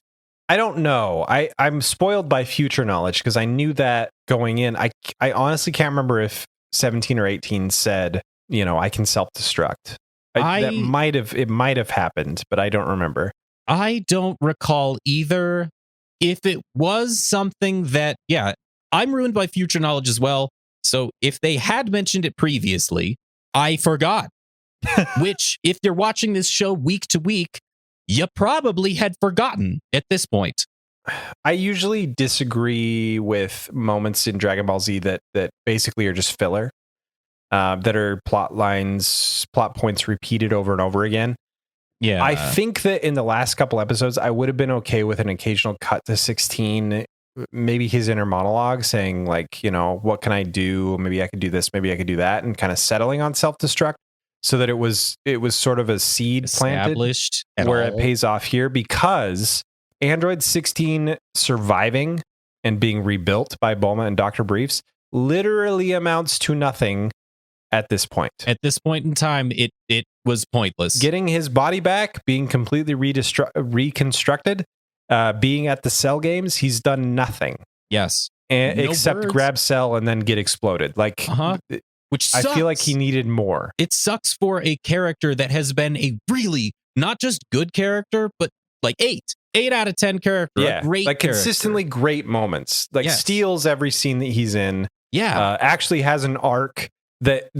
I don't know. I'm spoiled by future knowledge because I knew that going in. I honestly can't remember if 17 or 18 said, I can self-destruct. That might have happened, but I don't remember. I don't recall either. If it was something that, I'm ruined by future knowledge as well. So if they had mentioned it previously, I forgot. Which, if you're watching this show week to week, you probably had forgotten at this point. I usually disagree with moments in Dragon Ball Z that basically are just filler, that are plot points repeated over and over again. Yeah. I think that in the last couple episodes, I would have been okay with an occasional cut to 16, maybe his inner monologue saying like, what can I do? Maybe I could do this, maybe I could do that, and kind of settling on self-destruct so that it was sort of a seed established planted where it pays off here, because Android 16 surviving and being rebuilt by Bulma and Dr. Briefs literally amounts to nothing at this point. At this point in time, it was pointless. Getting his body back, being completely reconstructed, being at the Cell games, he's done nothing. Yes. Except grab Cell and then get exploded. Like, which sucks. I feel like he needed more. It sucks for a character that has been a really, not just good character, but like 8 out of 10 character. Yeah. Great like character. Consistently great moments. Like steals every scene that he's in. Yeah. Actually has an arc that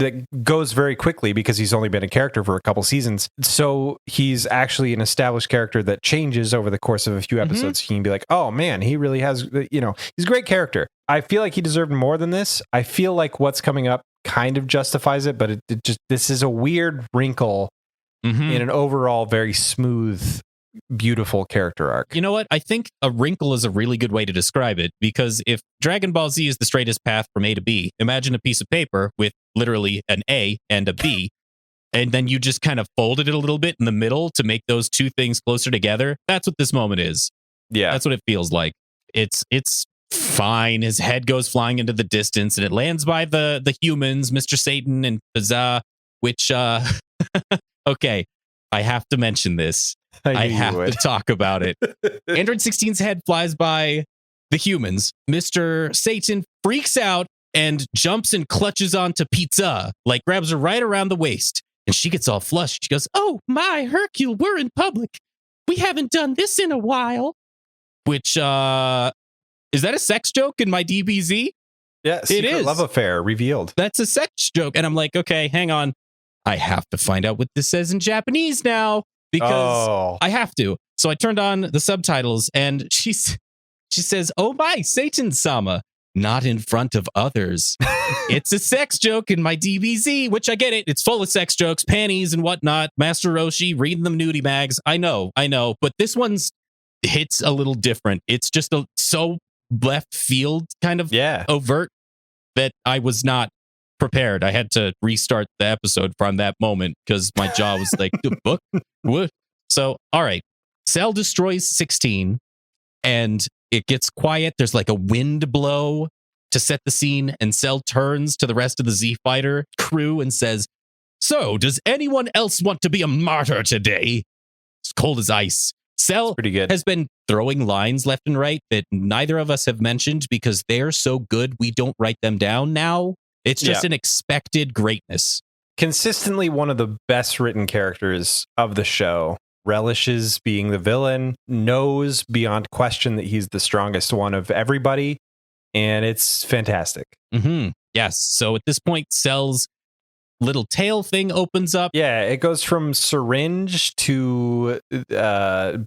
goes very quickly because he's only been a character for a couple seasons. So he's actually an established character that changes over the course of a few episodes. You can be like, oh man, he really has, he's a great character. I feel like he deserved more than this. I feel like what's coming up kind of justifies it, but this is a weird wrinkle in an overall very smooth, beautiful character arc. You know what? I think a wrinkle is a really good way to describe it, because if Dragon Ball Z is the straightest path from A to B, imagine a piece of paper with literally an A and a B, and then you just kind of folded it a little bit in the middle to make those two things closer together. That's what this moment is. Yeah. That's what it feels like. It's fine. His head goes flying into the distance and it lands by the humans, Mr. Satan and Pizza, which okay, I have to mention this. I have to talk about it. Android 16's head flies by the humans. Mr. Satan freaks out and jumps and clutches onto Pizza, like grabs her right around the waist. And she gets all flushed. She goes, "Oh my, Hercule, we're in public. We haven't done this in a while." Which, is that a sex joke in my DBZ? Yeah, it is. Love affair revealed. That's a sex joke. And I'm like, okay, hang on. I have to find out what this says in Japanese now, because I have to. So I turned on the subtitles and she says, "Oh my, Satan-sama, not in front of others." It's a sex joke in my DBZ, which I get it. It's full of sex jokes, panties and whatnot. Master Roshi reading them nudie mags. I know. But this one's hits a little different. It's just so left field kind of overt that I was not prepared. I had to restart the episode from that moment because my jaw was like, "The book? What?" So, all right. Cell destroys 16 and it gets quiet. There's like a wind blow to set the scene, and Cell turns to the rest of the Z Fighter crew and says, "So, does anyone else want to be a martyr today?" It's cold as ice. Cell has been throwing lines left and right that neither of us have mentioned because they're so good we don't write them down now. It's just an expected greatness. Consistently one of the best written characters of the show. Relishes being the villain, knows beyond question that he's the strongest one of everybody, and it's fantastic. Yes. So at this point, Cell's little tail thing opens up. Yeah, it goes from syringe to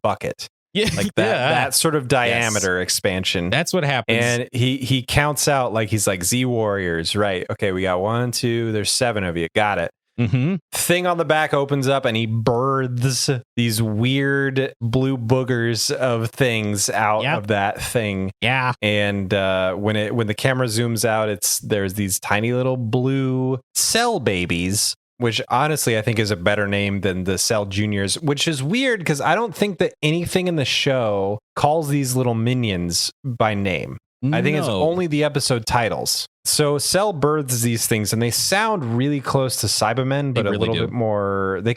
bucket. Yeah, Like that sort of diameter expansion. That's what happens. And he counts out, like, he's like, Z Warriors, right? Okay, we got 1, 2, there's 7 of you. Got it. Mm-hmm. Thing on the back opens up and he births these weird blue boogers of things out of that thing. Yeah. And when the camera zooms out, there's these tiny little blue cell babies, which honestly I think is a better name than the Cell Juniors, which is weird because I don't think that anything in the show calls these little minions by name. I think it's only the episode titles. So Cell births these things, and they sound really close to Cybermen, but really a little bit more. They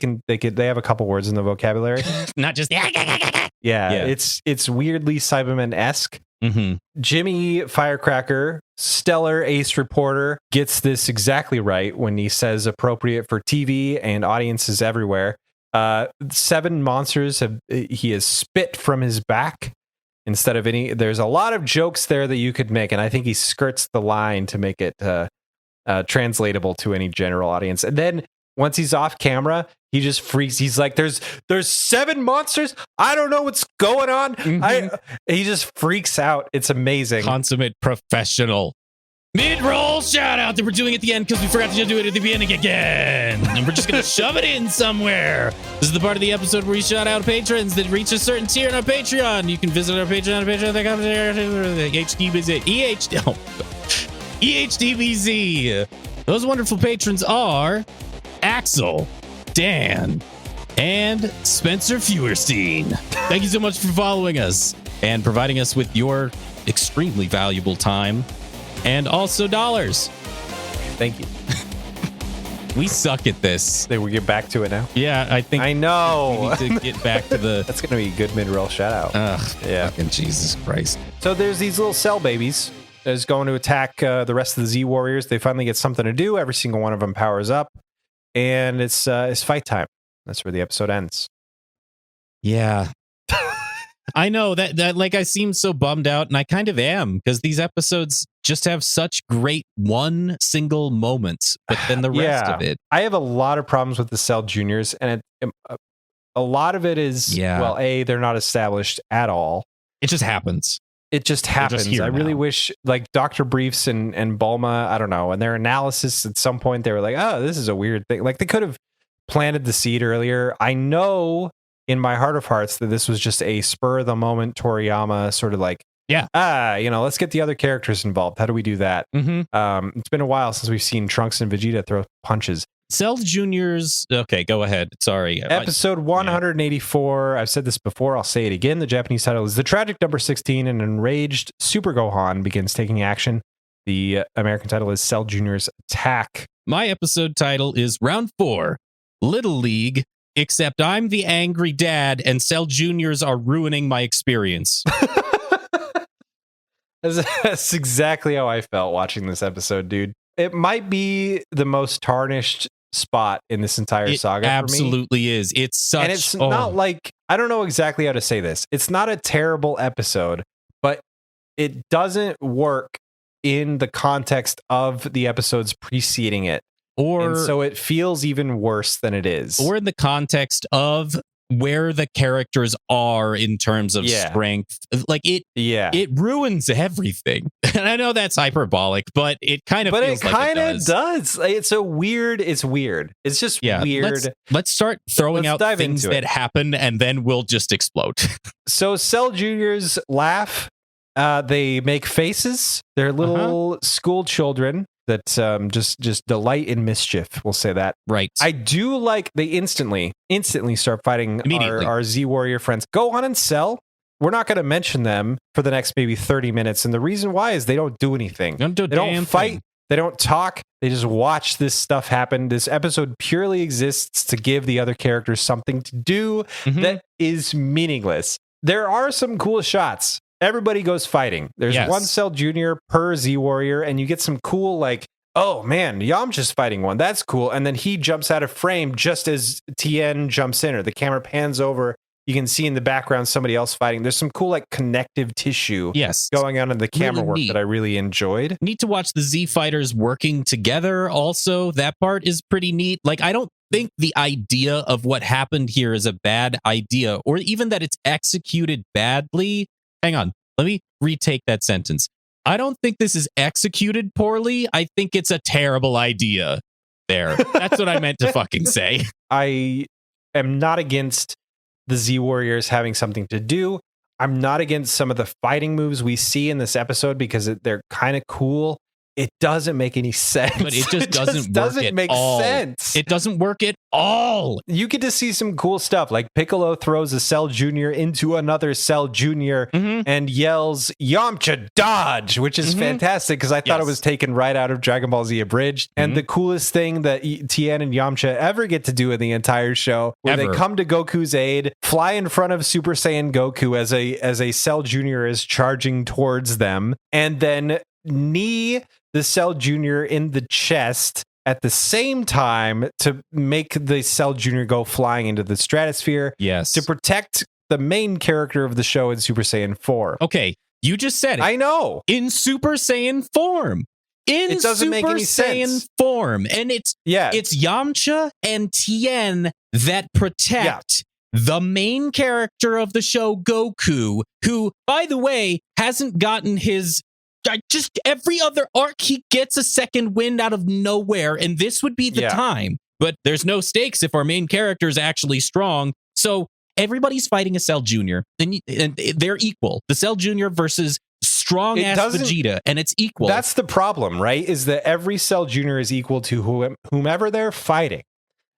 have a couple words in the vocabulary, not just yeah. It's weirdly Cybermen-esque. Mm-hmm. Jimmy Firecracker, stellar ace reporter, gets this exactly right when he says appropriate for TV and audiences everywhere. 7 monsters he has spit from his back. Instead of any, there's a lot of jokes there that you could make, and I think he skirts the line to make it translatable to any general audience. And then once he's off camera, he just freaks. He's like, "There's 7 monsters. I don't know what's going on." Mm-hmm. He just freaks out. It's amazing. Consummate professional. Mid-roll shout out that we're doing at the end because we forgot to do it at the beginning again. And we're just going to shove it in somewhere. This is the part of the episode where we shout out patrons that reach a certain tier on our Patreon. You can visit our Patreon at patreon.com. EHDBZ. Those wonderful patrons are Axel, Dan, and Spencer Feuerstein. Thank you so much for following us and providing us with your extremely valuable time. And also dollars. Thank you. We suck at this. We get back to it now. Yeah, I think I know. we need to get back to the. That's gonna be a good mid-roll shout out. Yeah. Fucking Jesus Christ. So there's these little cell babies that's going to attack the rest of the Z Warriors. They finally get something to do. Every single one of them powers up, and it's fight time. That's where the episode ends. Yeah. I know that like I seem so bummed out, and I kind of am, because these episodes just have such great one single moments, but then the rest of it. I have a lot of problems with the Cell Juniors, and a lot of it is, well, they're not established at all. It just happens. It just happens. I really wish, like, Dr. Briefs and Bulma, I don't know, and their analysis at some point, they were like, oh, this is a weird thing. Like, they could have planted the seed earlier. I know in my heart of hearts that this was just a spur of the moment Toriyama sort of like, let's get the other characters involved. How do we do that? Mm-hmm. It's been a while since we've seen Trunks and Vegeta throw punches. Cell Juniors. Okay, go ahead. Sorry. Episode 184. I've said this before. I'll say it again. The Japanese title is The Tragic Number 16. An enraged Super Gohan begins taking action. The American title is Cell Juniors Attack. My episode title is Round 4, Little League, except I'm the angry dad and Cell Juniors are ruining my experience. That's exactly how I felt watching this episode, dude. It might be the most tarnished spot in this entire saga. It absolutely is. It's such, and it's not like, I don't know exactly how to say this. It's not a terrible episode, but it doesn't work in the context of the episodes preceding it. And so it feels even worse than it is. Or in the context of where the characters are in terms of strength. Like it ruins everything. And I know that's hyperbolic, but it kind of feels like it does. It's weird. It's just weird. Let's start throwing out things that happen, and then we'll just explode. So Cell Juniors laugh. They make faces. They're little school children that just delight in mischief. We'll say that. Right. I do like they instantly start fighting our Z Warrior friends. Gohan and Cell. We're not going to mention them for the next maybe 30 minutes. And the reason why is they don't do anything. They don't fight. They don't talk. They just watch this stuff happen. This episode purely exists to give the other characters something to do that is meaningless. There are some cool shots. Everybody goes fighting. There's one Cell Junior per Z Warrior, and you get some cool, like, oh man, Yamcha's fighting one. That's cool. And then he jumps out of frame just as Tien jumps in, or the camera pans over You can see in the background somebody else fighting. There's some cool like connective tissue going on in the camera work that I really enjoyed. Need to watch the Z fighters working together also. That part is pretty neat. Like, I don't think the idea of what happened here is a bad idea, or even that it's executed badly. Hang on. Let me retake that sentence. I don't think this is executed poorly. I think it's a terrible idea. There. That's what I meant to fucking say. I am not against the Z Warriors having something to do. I'm not against some of the fighting moves we see in this episode because they're kind of cool. It doesn't make any sense. But it just doesn't make sense. It doesn't work at all. You get to see some cool stuff. Like Piccolo throws a Cell Jr. into another Cell Jr. And yells, Yamcha, dodge, which is fantastic because I thought it was taken right out of Dragon Ball Z Abridged. And the coolest thing that Tien and Yamcha ever get to do in the entire show, where they come to Goku's aid, fly in front of Super Saiyan Goku as a Cell Jr. is charging towards them, and then knee the Cell Jr. in the chest at the same time to make the Cell Jr. go flying into the stratosphere. Yes. To protect the main character of the show in Super Saiyan 4. Okay, you just said it. I know. In Super Saiyan form. It doesn't Super make any Saiyan sense. form. And it's Yamcha and Tien that protect the main character of the show, Goku, who, by the way, hasn't gotten his... Just every other arc, he gets a second wind out of nowhere, and this would be the time. But there's no stakes if our main character is actually strong. So everybody's fighting a Cell Jr., and they're equal. The Cell Jr. versus strong-ass Vegeta, and it's equal. That's the problem, right? Is that every Cell Jr. is equal to whomever they're fighting.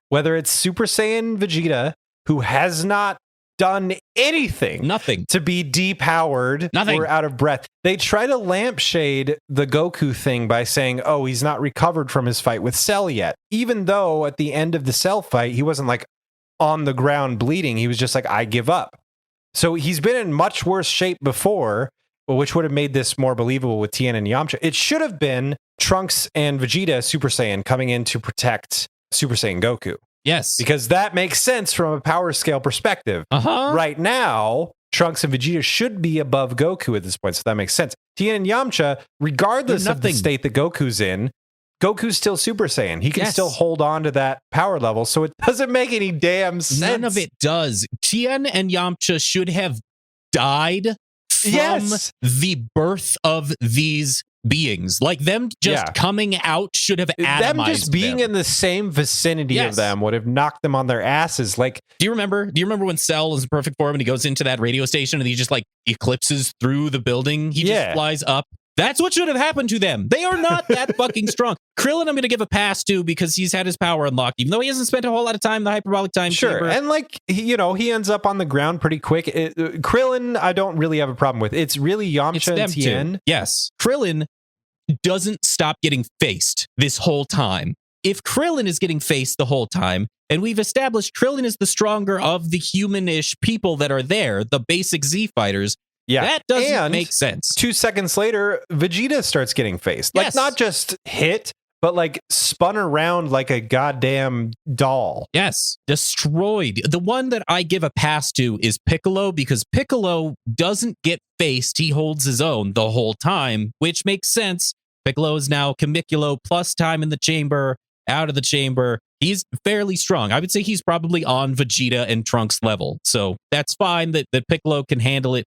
Whether it's Super Saiyan Vegeta, who has not done anything to be depowered or out of breath. They try to lampshade the Goku thing by saying, oh, he's not recovered from his fight with Cell yet. Even though at the end of the Cell fight, he wasn't like on the ground bleeding. He was just like, I give up. So he's been in much worse shape before, which would have made this more believable with Tien and Yamcha. It should have been Trunks and Vegeta Super Saiyan coming in to protect Super Saiyan Goku. Yes. Because that makes sense from a power scale perspective. Right now, Trunks and Vegeta should be above Goku at this point, so that makes sense. Tien and Yamcha, regardless of the state that Goku's in, Goku's still Super Saiyan. He can still hold on to that power level, so it doesn't make any damn sense. None of it does. Tien and Yamcha should have died from the birth of these beings. Like, them just coming out should have atomized them. Just being in the same vicinity of them would have knocked them on their asses. Like, do you remember when Cell is in perfect form and he goes into that radio station and he just like eclipses through the building? He just flies up. That's what should have happened to them. They are not that fucking strong. Krillin, I'm going to give a pass to because he's had his power unlocked, even though he hasn't spent a whole lot of time in the hyperbolic time chamber. And like, he ends up on the ground pretty quick. Krillin, I don't really have a problem with. It's really Yamcha and Tien. Yes. Krillin doesn't stop getting faced this whole time. If Krillin is getting faced the whole time, and we've established Krillin is the stronger of the humanish people that are there, the basic Z fighters, that doesn't make sense. 2 seconds later, Vegeta starts getting faced. Like, not just hit, but like spun around like a goddamn doll. Yes, destroyed. The one that I give a pass to is Piccolo, because Piccolo doesn't get faced. He holds his own the whole time, which makes sense. Piccolo is now Kamiculo plus time in the chamber, out of the chamber. He's fairly strong. I would say he's probably on Vegeta and Trunks level. So that's fine that Piccolo can handle it.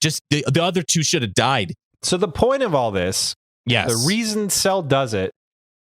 Just the other two should have died. So the point of all this, the reason Cell does it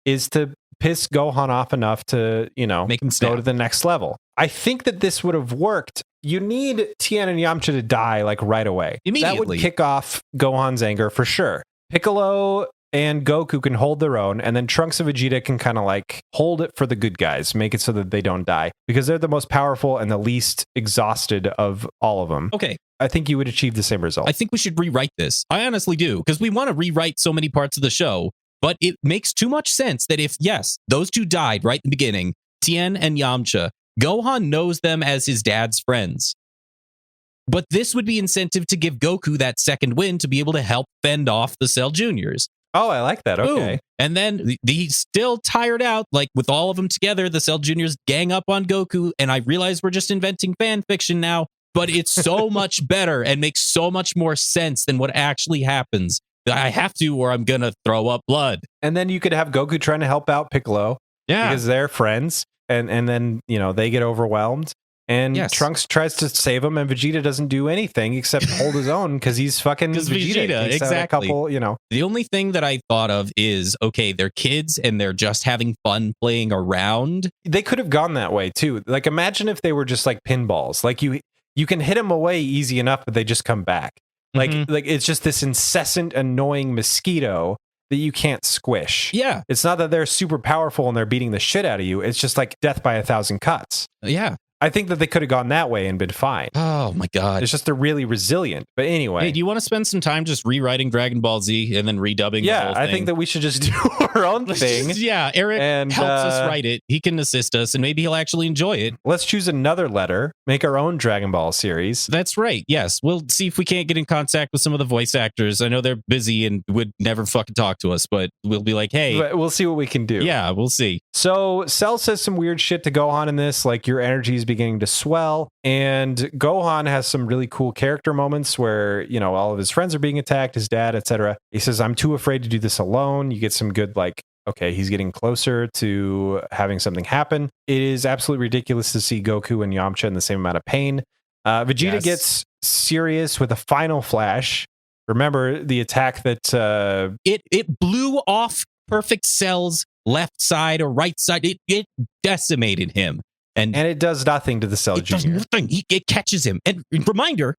is to piss Gohan off enough to, make him go to the next level. I think that this would have worked. You need Tien and Yamcha to die like right away. Immediately. That would kick off Gohan's anger for sure. Piccolo and Goku can hold their own, and then Trunks and Vegeta can kind of like hold it for the good guys, make it so that they don't die, because they're the most powerful and the least exhausted of all of them. Okay. I think you would achieve the same result. I think we should rewrite this. I honestly do, because we want to rewrite so many parts of the show, but it makes too much sense that if, those two died right in the beginning, Tien and Yamcha, Gohan knows them as his dad's friends. But this would be incentive to give Goku that second win to be able to help fend off the Cell Juniors. Oh, I like that. Okay. Boom. And then he's still tired out, like with all of them together, the Cell Juniors gang up on Goku. And I realize we're just inventing fan fiction now, but it's so much better and makes so much more sense than what actually happens. I have to, or I'm going to throw up blood. And then you could have Goku trying to help out Piccolo because they're friends. And then, they get overwhelmed. And Trunks tries to save him, and Vegeta doesn't do anything except hold his own because he's fucking Vegeta. Exactly. Couple, The only thing that I thought of is, okay, they're kids and they're just having fun playing around. They could have gone that way too. Like, imagine if they were just like pinballs. Like you can hit them away easy enough, but they just come back. Like it's just this incessant, annoying mosquito that you can't squish. Yeah. It's not that they're super powerful and they're beating the shit out of you. It's just like death by 1,000 cuts. Yeah. I think that they could have gone that way and been fine. Oh my God. It's just they're really resilient. But anyway. Hey, do you want to spend some time just rewriting Dragon Ball Z and then redubbing the whole thing? I think that we should just do our own thing. Yeah, Eric helps us write it. He can assist us and maybe he'll actually enjoy it. Let's choose another letter, make our own Dragon Ball series. That's right. Yes. We'll see if we can't get in contact with some of the voice actors. I know they're busy and would never fucking talk to us, but we'll be like, hey. But we'll see what we can do. Yeah, we'll see. So Cell says some weird shit to Gohan in this, like your energy is beginning to swell. And Gohan has some really cool character moments where, all of his friends are being attacked, his dad, etc. He says, I'm too afraid to do this alone. You get some good, okay, he's getting closer to having something happen. It is absolutely ridiculous to see Goku and Yamcha in the same amount of pain. Vegeta gets serious with a final flash. Remember the attack that... It blew off Perfect Cell's left side or right side. It decimated him. And it does nothing to the Cell Junior. Does nothing. It catches him. And reminder,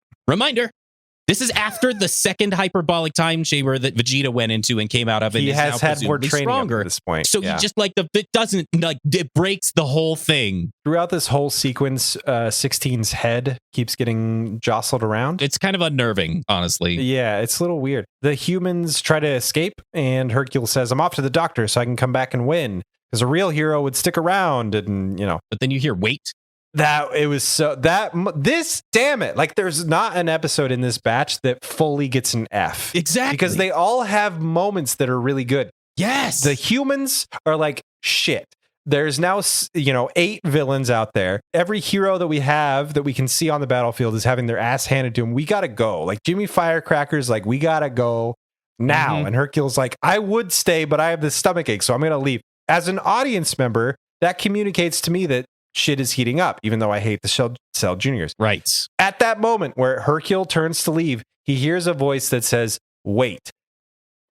this is after the second hyperbolic time chamber that Vegeta went into and came out of. And he has had more training stronger at this point. So he just it doesn't it breaks the whole thing. Throughout this whole sequence, 16's head keeps getting jostled around. It's kind of unnerving, honestly. Yeah, it's a little weird. The humans try to escape, and Hercule says, I'm off to the doctor so I can come back and win. Because a real hero would stick around and, But then you hear, wait. Damn it. Like, there's not an episode in this batch that fully gets an F. Exactly. Because they all have moments that are really good. Yes. The humans are like, shit. There's now, 8 villains out there. Every hero that we have that we can see on the battlefield is having their ass handed to him. We got to go. Like, Jimmy Firecracker's like, we got to go now. And Hercule's like, I would stay, but I have this stomach ache, so I'm going to leave. As an audience member, that communicates to me that shit is heating up, even though I hate the Cell Juniors. Right. At that moment where Hercule turns to leave, he hears a voice that says, wait.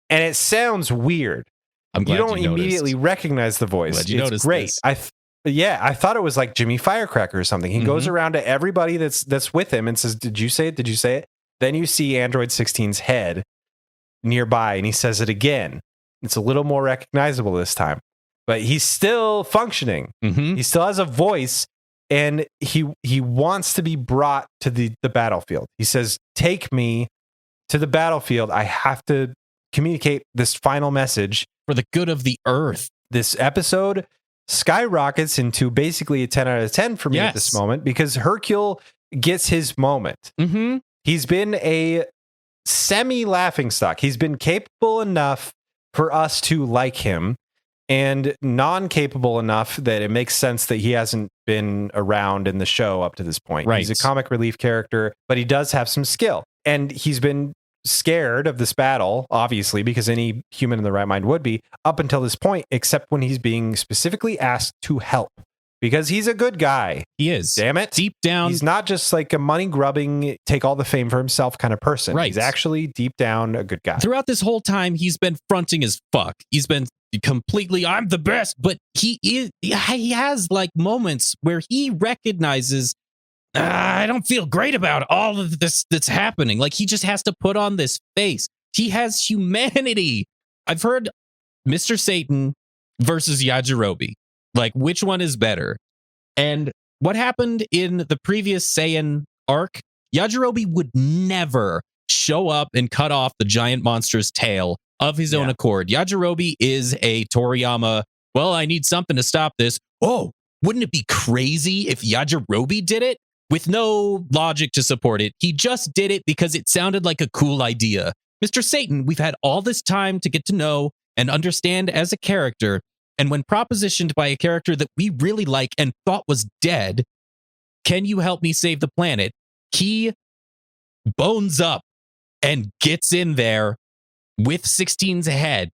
And it sounds weird. I'm glad you don't immediately recognize the voice. Glad you it's great. This. I thought it was like Jimmy Firecracker or something. He goes around to everybody that's with him and says, did you say it? Did you say it? Then you see Android 16's head nearby, and he says it again. It's a little more recognizable this time. But he's still functioning. He still has a voice, and he wants to be brought to the battlefield. He says, take me to the battlefield. I have to communicate this final message. For the good of the Earth. This episode skyrockets into basically a 10 out of 10 for me at this moment because Hercule gets his moment. He's been a semi-laughingstock. He's been capable enough for us to like him, and non-capable enough that it makes sense that he hasn't been around in the show up to this point. Right. He's a comic relief character, but he does have some skill. And he's been scared of this battle, obviously, because any human in the right mind would be, up until this point, except when he's being specifically asked to help. Because he's a good guy. He is. Damn it. Deep down. He's not just like a money-grubbing, take all the fame for himself kind of person. Right. He's actually, deep down, a good guy. Throughout this whole time, he's been fronting as fuck. He's been completely, I'm the best. But he has like moments where he recognizes, I don't feel great about all of this that's happening. Like, he just has to put on this face. He has humanity. I've heard Mr. Satan versus Yajirobe. Like, which one is better? And what happened in the previous Saiyan arc, Yajirobe would never show up and cut off the giant monster's tail of his own accord. Yajirobe is a Toriyama, well, I need something to stop this. Oh, wouldn't it be crazy if Yajirobe did it? With no logic to support it. He just did it because it sounded like a cool idea. Mr. Satan, we've had all this time to get to know and understand as a character. And when propositioned by a character that we really like and thought was dead, can you help me save the planet? He bones up and gets in there with 16's head.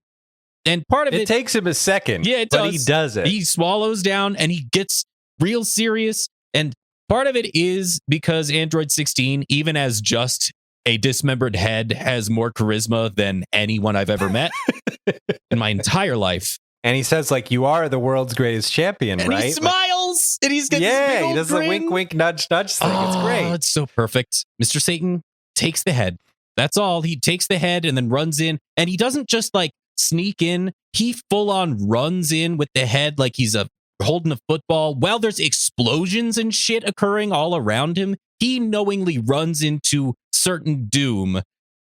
And part of it takes him a second. Yeah, but he does it. He swallows down and he gets real serious. And part of it is because Android 16, even as just a dismembered head, has more charisma than anyone I've ever met in my entire life. And he says, like, you are the world's greatest champion, and right? He smiles. And he's got this big old he does grin. the wink, wink, nudge, nudge thing. It's great. It's so perfect. Mr. Satan takes the head. That's all. He takes the head and then runs in. And he doesn't just like sneak in. He full on runs in with the head like he's holding a football. While there's explosions and shit occurring all around him, he knowingly runs into certain doom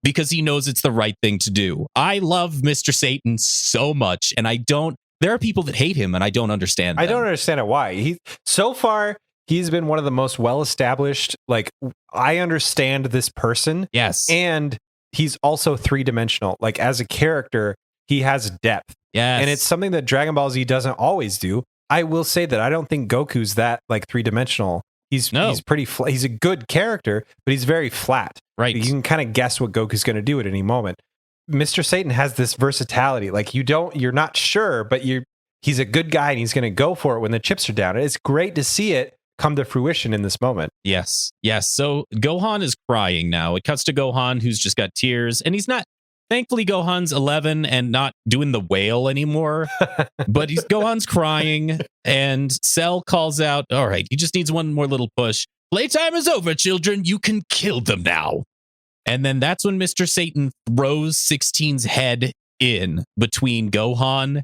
because he knows it's the right thing to do. I love Mr. Satan so much, and there are people that hate him, and I don't understand them. I don't understand it why. So far, he's been one of the most well-established, like, I understand this person. Yes. And he's also three-dimensional. Like, as a character, he has depth. Yes. And it's something that Dragon Ball Z doesn't always do. I will say that I don't think Goku's that, like, three-dimensional. He's pretty he's a good character, but he's very flat. Right. You can kind of guess what Goku's going to do at any moment. Mr. Satan has this versatility. Like, you're not sure, but he's a good guy and he's going to go for it when the chips are down. It's great to see it come to fruition in this moment. Yes. So Gohan is crying now. It cuts to Gohan, who's just got tears, and he's not. Thankfully, Gohan's 11 and not doing the whale anymore, but Gohan's crying, and Cell calls out, all right, he just needs one more little push. Playtime is over, children. You can kill them now. And then that's when Mr. Satan throws 16's head in between Gohan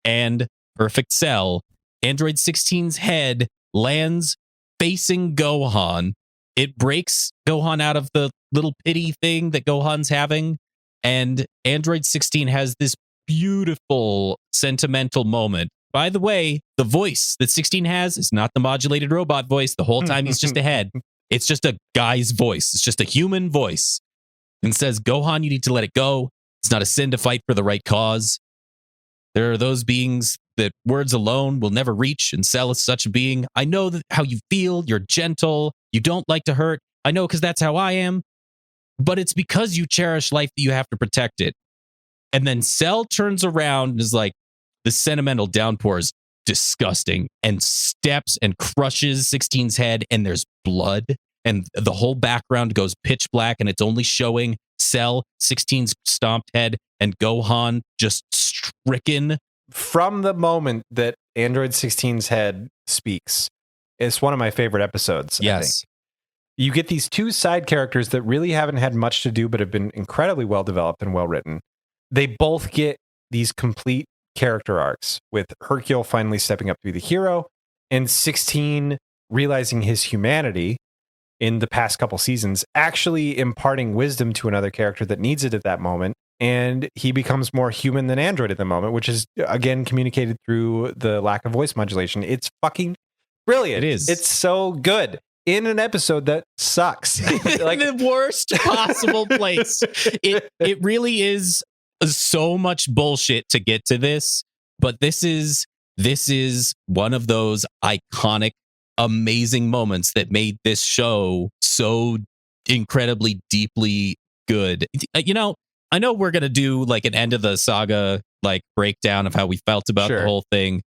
and Perfect Cell. Android 16's head lands facing Gohan. It breaks Gohan out of the little pity thing that Gohan's having. And Android 16 has this beautiful, sentimental moment. By the way, the voice that 16 has is not the modulated robot voice. The whole time he's just a head. It's just a guy's voice. It's just a human voice. And says, Gohan, you need to let it go. It's not a sin to fight for the right cause. There are those beings that words alone will never reach, and Cell is such a being. I know how you feel. You're gentle. You don't like to hurt. I know because that's how I am. But it's because you cherish life that you have to protect it. And then Cell turns around and is like, the sentimental downpour is disgusting, and steps and crushes 16's head, and there's blood, and the whole background goes pitch black, and it's only showing Cell, 16's stomped head, and Gohan just stricken. From the moment that Android 16's head speaks, it's one of my favorite episodes. Yes. I think. You get these two side characters that really haven't had much to do, but have been incredibly well developed and well written. They both get these complete character arcs, with Hercule finally stepping up to be the hero and 16 realizing his humanity in the past couple seasons, actually imparting wisdom to another character that needs it at that moment. And he becomes more human than Android at the moment, which is, again, communicated through the lack of voice modulation. It's fucking brilliant. It is. It's so good. In an episode that sucks. Like the worst possible place. It really is so much bullshit to get to this, but this is one of those iconic, amazing moments that made this show so incredibly deeply good. You know, I know we're gonna do like an end of the saga like breakdown of how we felt about the whole thing,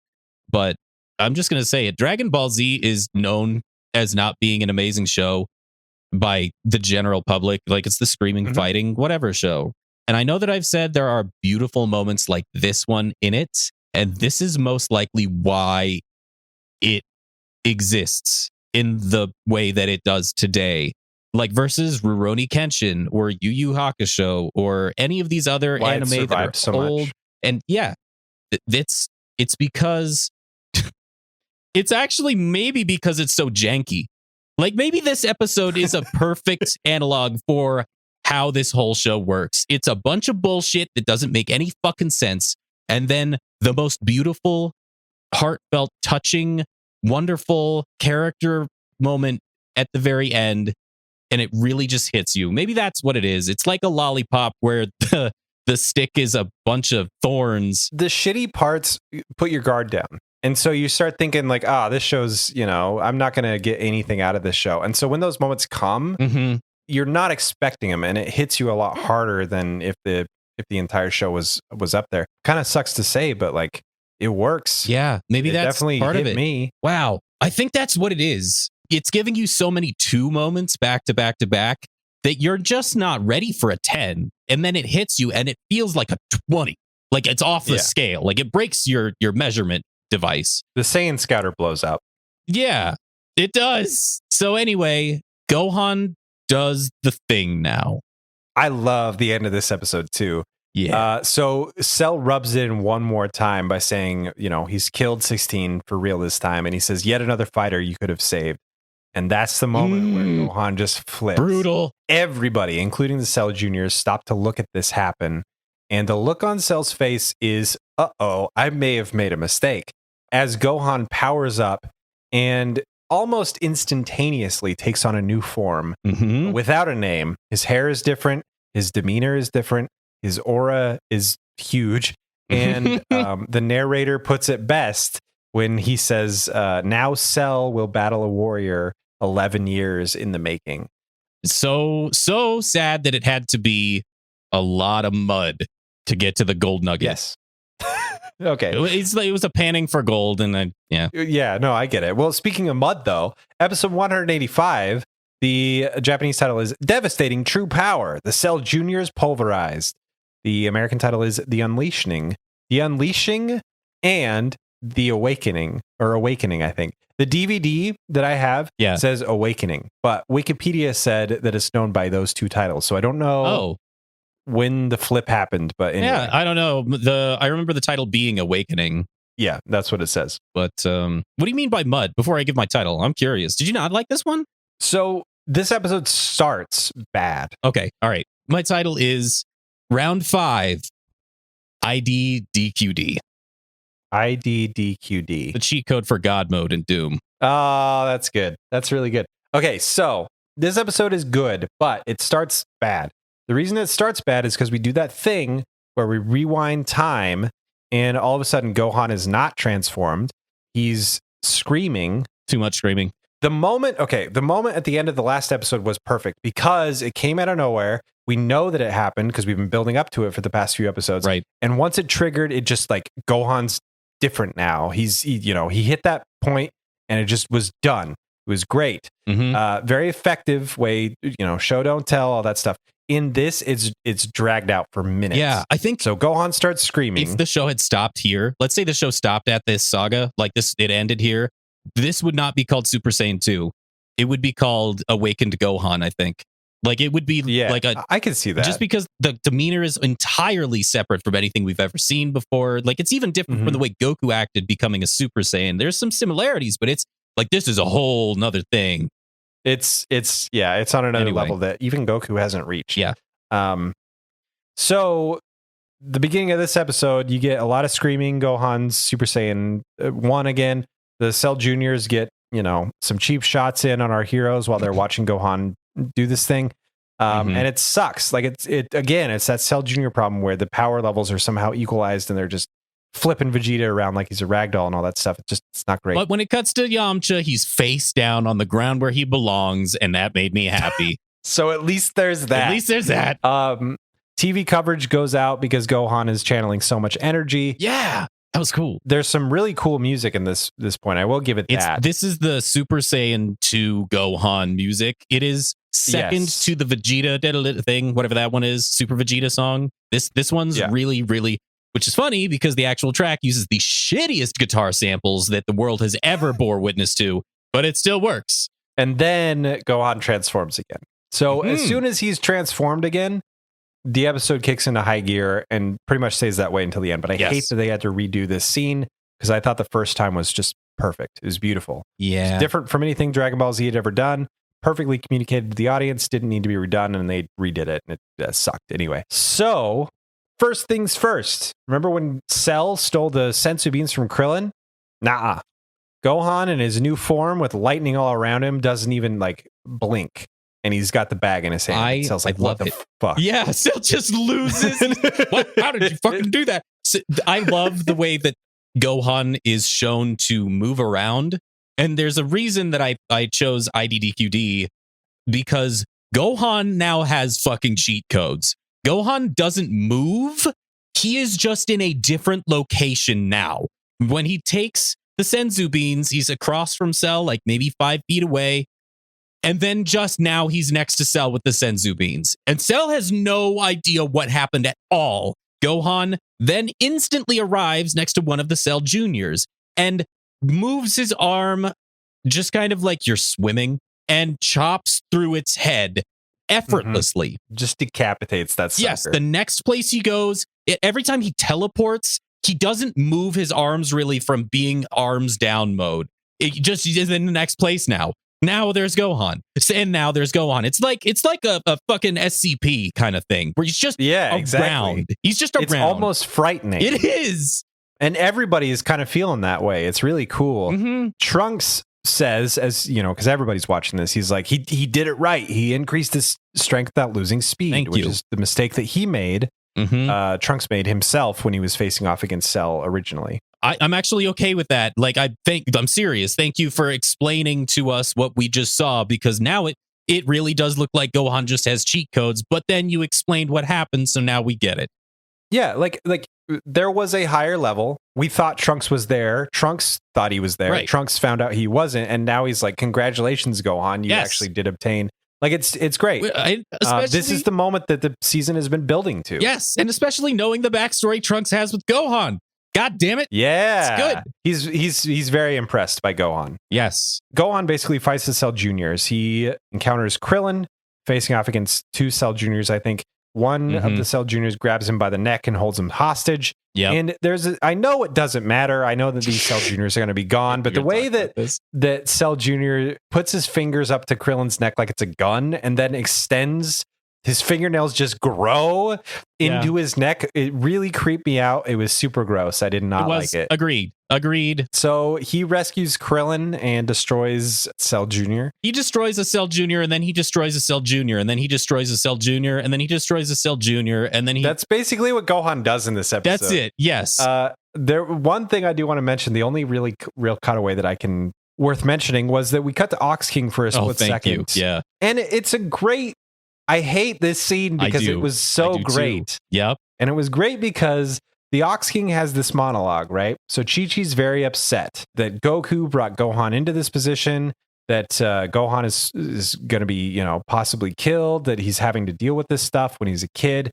but I'm just gonna say it. Dragon Ball Z is known as not being an amazing show by the general public. Like, it's the screaming, fighting, whatever show. And I know that I've said there are beautiful moments like this one in it, and this is most likely why it exists in the way that it does today. Like versus Rurouni Kenshin or Yu Yu Hakusho or any of these other anime that are so old. much. And yeah, it's because it's actually maybe because it's so janky. Like maybe this episode is a perfect analog for how this whole show works. It's a bunch of bullshit that doesn't make any fucking sense. And then the most beautiful, heartfelt, touching, wonderful character moment at the very end and it really just hits you. Maybe that's what it is. It's like a lollipop where the stick is a bunch of thorns. The shitty parts put your guard down. And so you start thinking like, this show's, I'm not going to get anything out of this show. And so when those moments come, you're not expecting them, and it hits you a lot harder than if the entire show was up there. Kind of sucks to say, but like it works. Yeah, maybe that's definitely part hit of it. Me. Wow. I think that's what it is. It's giving you so many 2 moments back to back to back that you're just not ready for a 10. And then it hits you and it feels like a 20. Like it's off the scale. Like it breaks your measurement device. The Saiyan Scouter blows up. Yeah, it does. So anyway, Gohan does the thing now. I love the end of this episode too. Yeah. So Cell rubs it in one more time by saying, he's killed 16 for real this time. And he says, yet another fighter you could have saved. And that's the moment where Gohan just flips. Brutal. Everybody, including the Cell Juniors, stop to look at this happen. And the look on Cell's face is, I may have made a mistake. As Gohan powers up and almost instantaneously takes on a new form without a name. His hair is different. His demeanor is different. His aura is huge. And the narrator puts it best when he says, now Cell will battle a warrior 11 years in the making. So sad that it had to be a lot of mud to get to the gold nugget. Yes. Okay. It was a panning for gold, and Yeah, no, I get it. Well, speaking of mud, though, episode 185, the Japanese title is Devastating True Power. The Cell Juniors Pulverized. The American title is The Unleashing. The Unleashing and The Awakening, or Awakening, I think. The DVD that I have says Awakening, but Wikipedia said that it's known by those 2 titles. So I don't know when the flip happened, but anyway. Yeah, I don't know. I remember the title being Awakening. Yeah, that's what it says. But what do you mean by mud? Before I give my title, I'm curious. Did you not like this one? So this episode starts bad. Okay, all right. My title is Round 5, IDDQD. IDDQD. The cheat code for God mode in Doom. Oh, that's good. That's really good. Okay, so this episode is good, but it starts bad. The reason it starts bad is because we do that thing where we rewind time and all of a sudden Gohan is not transformed. He's screaming. Too much screaming. The moment at the end of the last episode was perfect because it came out of nowhere. We know that it happened because we've been building up to it for the past few episodes. Right. And once it triggered, it just like Gohan's different now. He hit that point and it just was done. It was great. Very effective way, show, don't tell, all that stuff. In this, it's dragged out for minutes. Yeah, I think so. Gohan starts screaming. If the show had stopped here, let's say the show stopped at this saga, like this, it ended here. This would not be called Super Saiyan 2. It would be called Awakened Gohan, I think. Like it would be like I can see that. Just because the demeanor is entirely separate from anything we've ever seen before. Like it's even different from the way Goku acted becoming a Super Saiyan. There's some similarities, but it's like this is a whole nother thing. It's on another level that even Goku hasn't reached. Yeah. So the beginning of this episode, you get a lot of screaming. Gohan's Super Saiyan 1 again. The Cell Juniors get, some cheap shots in on our heroes while they're watching Gohan do this thing. And it sucks. Like it's that Cell Junior problem where the power levels are somehow equalized and they're just flipping Vegeta around like he's a ragdoll and all that stuff. It's not great. But when it cuts to Yamcha, he's face down on the ground where he belongs, and that made me happy. So at least there's that. TV coverage goes out because Gohan is channeling so much energy. Yeah, that was cool. There's some really cool music in this point. I will give it that. This is the Super Saiyan 2 Gohan music. It is second to the Vegeta thing, whatever that one is, Super Vegeta song. This one's really, really, which is funny because the actual track uses the shittiest guitar samples that the world has ever bore witness to, but it still works. And then Gohan transforms again. So as soon as he's transformed again, the episode kicks into high gear and pretty much stays that way until the end. But I hate that they had to redo this scene because I thought the first time was just perfect. It was beautiful. Yeah. It's different from anything Dragon Ball Z had ever done. Perfectly communicated to the audience. Didn't need to be redone, and they redid it, and it sucked anyway. So first things first. Remember when Cell stole the senzu beans from Krillin? Nah. Gohan in his new form with lightning all around him doesn't even blink. and he's got the bag in his hand. I Cell's like, love what the it. fuck? Yeah, Cell just loses. What? How did you fucking do that? So, I love the way that Gohan is shown to move around. And there's a reason that I chose IDDQD, because Gohan now has fucking cheat codes. Gohan doesn't move. He is just in a different location now. When he takes the Senzu beans, he's across from Cell, like maybe 5 feet away. And then just now he's next to Cell with the Senzu beans. And Cell has no idea what happened at all. Gohan then instantly arrives next to one of the Cell Juniors and moves his arm just kind of like you're swimming and chops through its head effortlessly. Just decapitates that sucker. Yes, the next place he goes, every time he teleports, he doesn't move his arms really from being arms down mode. It just is in the next place now. Now there's Gohan. And now there's Gohan. It's like a fucking SCP kind of thing where he's just around. Exactly. He's just around. It's almost frightening. It is. And everybody is kind of feeling that way. It's really cool. Mm-hmm. Trunks says, as you know, because everybody's watching this, he's like, he did it right. He increased his strength without losing speed, which is the mistake that he made. Mm-hmm. Trunks made himself when he was facing off against Cell originally. I'm actually okay with that. Like, I'm serious. Thank you for explaining to us what we just saw, because now it really does look like Gohan just has cheat codes, but then you explained what happened, so now we get it. Yeah, like there was a higher level. We thought Trunks was there. Trunks thought he was there. Right. Trunks found out he wasn't, and now he's like, "Congratulations, Gohan! You actually did obtain." Like it's great. This is the moment that the season has been building to. Yes, and especially knowing the backstory Trunks has with Gohan. God damn it! Yeah, it's good. He's very impressed by Gohan. Yes, Gohan basically fights the Cell Juniors. He encounters Krillin facing off against 2 Cell Juniors, I think. One of the Cell Juniors grabs him by the neck and holds him hostage. Yeah, and I know it doesn't matter. I know that these Cell Juniors are going to be gone, but the way that Cell Junior puts his fingers up to Krillin's neck like it's a gun, and then extends his fingernails, just grow into his neck. It really creeped me out. It was super gross. I did not like it. Agreed. So he rescues Krillin and destroys Cell Junior. He destroys a Cell Junior, and then he destroys a Cell Junior, and then he destroys a Cell Junior, and then he destroys a Cell Junior, and then he... That's basically what Gohan does in this episode. That's it, yes. One thing I do want to mention, the only really real cutaway that I can... worth mentioning was that we cut to Ox King for a split second. Yeah. And it's a great... I hate this scene because it was so great. Too. Yep. And it was great because the Ox King has this monologue, right? So Chi-Chi's very upset that Goku brought Gohan into this position, that Gohan is going to be, possibly killed, that he's having to deal with this stuff when he's a kid.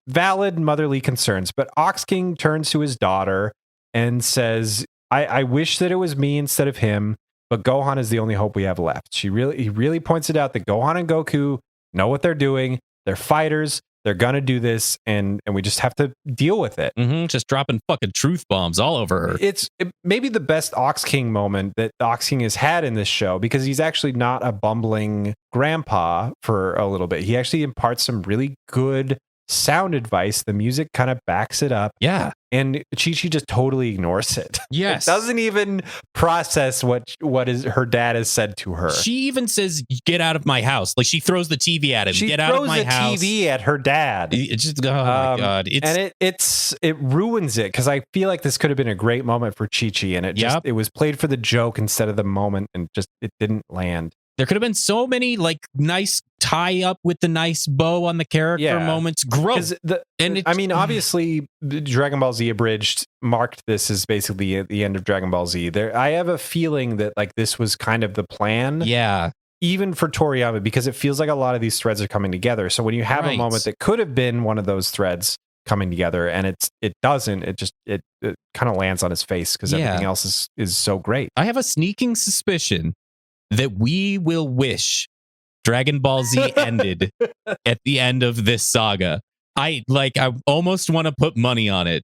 Valid motherly concerns. But Ox King turns to his daughter and says, I wish that it was me instead of him, but Gohan is the only hope we have left. He really points it out that Gohan and Goku know what they're doing. They're fighters. They're gonna do this, and we just have to deal with it. Just dropping fucking truth bombs all over her. It's maybe the best Ox King moment that Ox King has had in this show, because he's actually not a bumbling grandpa for a little bit. He actually imparts some really good sound advice. The music kind of backs it up. Yeah. And Chi-Chi just totally ignores it. Yes. It doesn't even process what her dad has said to her. She even says, "Get out of my house." Like, she throws the TV at him. Get out of my house. TV at her dad. It's just, oh my God. It ruins it, because I feel like this could have been a great moment for Chi-Chi, and it was played for the joke instead of the moment, and just it didn't land. There could have been so many nice tie up with the nice bow on the character moments. Gross. Obviously, Dragon Ball Z Abridged marked this as basically at the end of Dragon Ball Z. I have a feeling that this was kind of the plan. Yeah. Even for Toriyama, because it feels like a lot of these threads are coming together. So when you have a moment that could have been one of those threads coming together, and it doesn't, it kind of lands on his face, because everything else is so great. I have a sneaking suspicion that we will wish Dragon Ball Z ended at the end of this saga. I almost want to put money on it.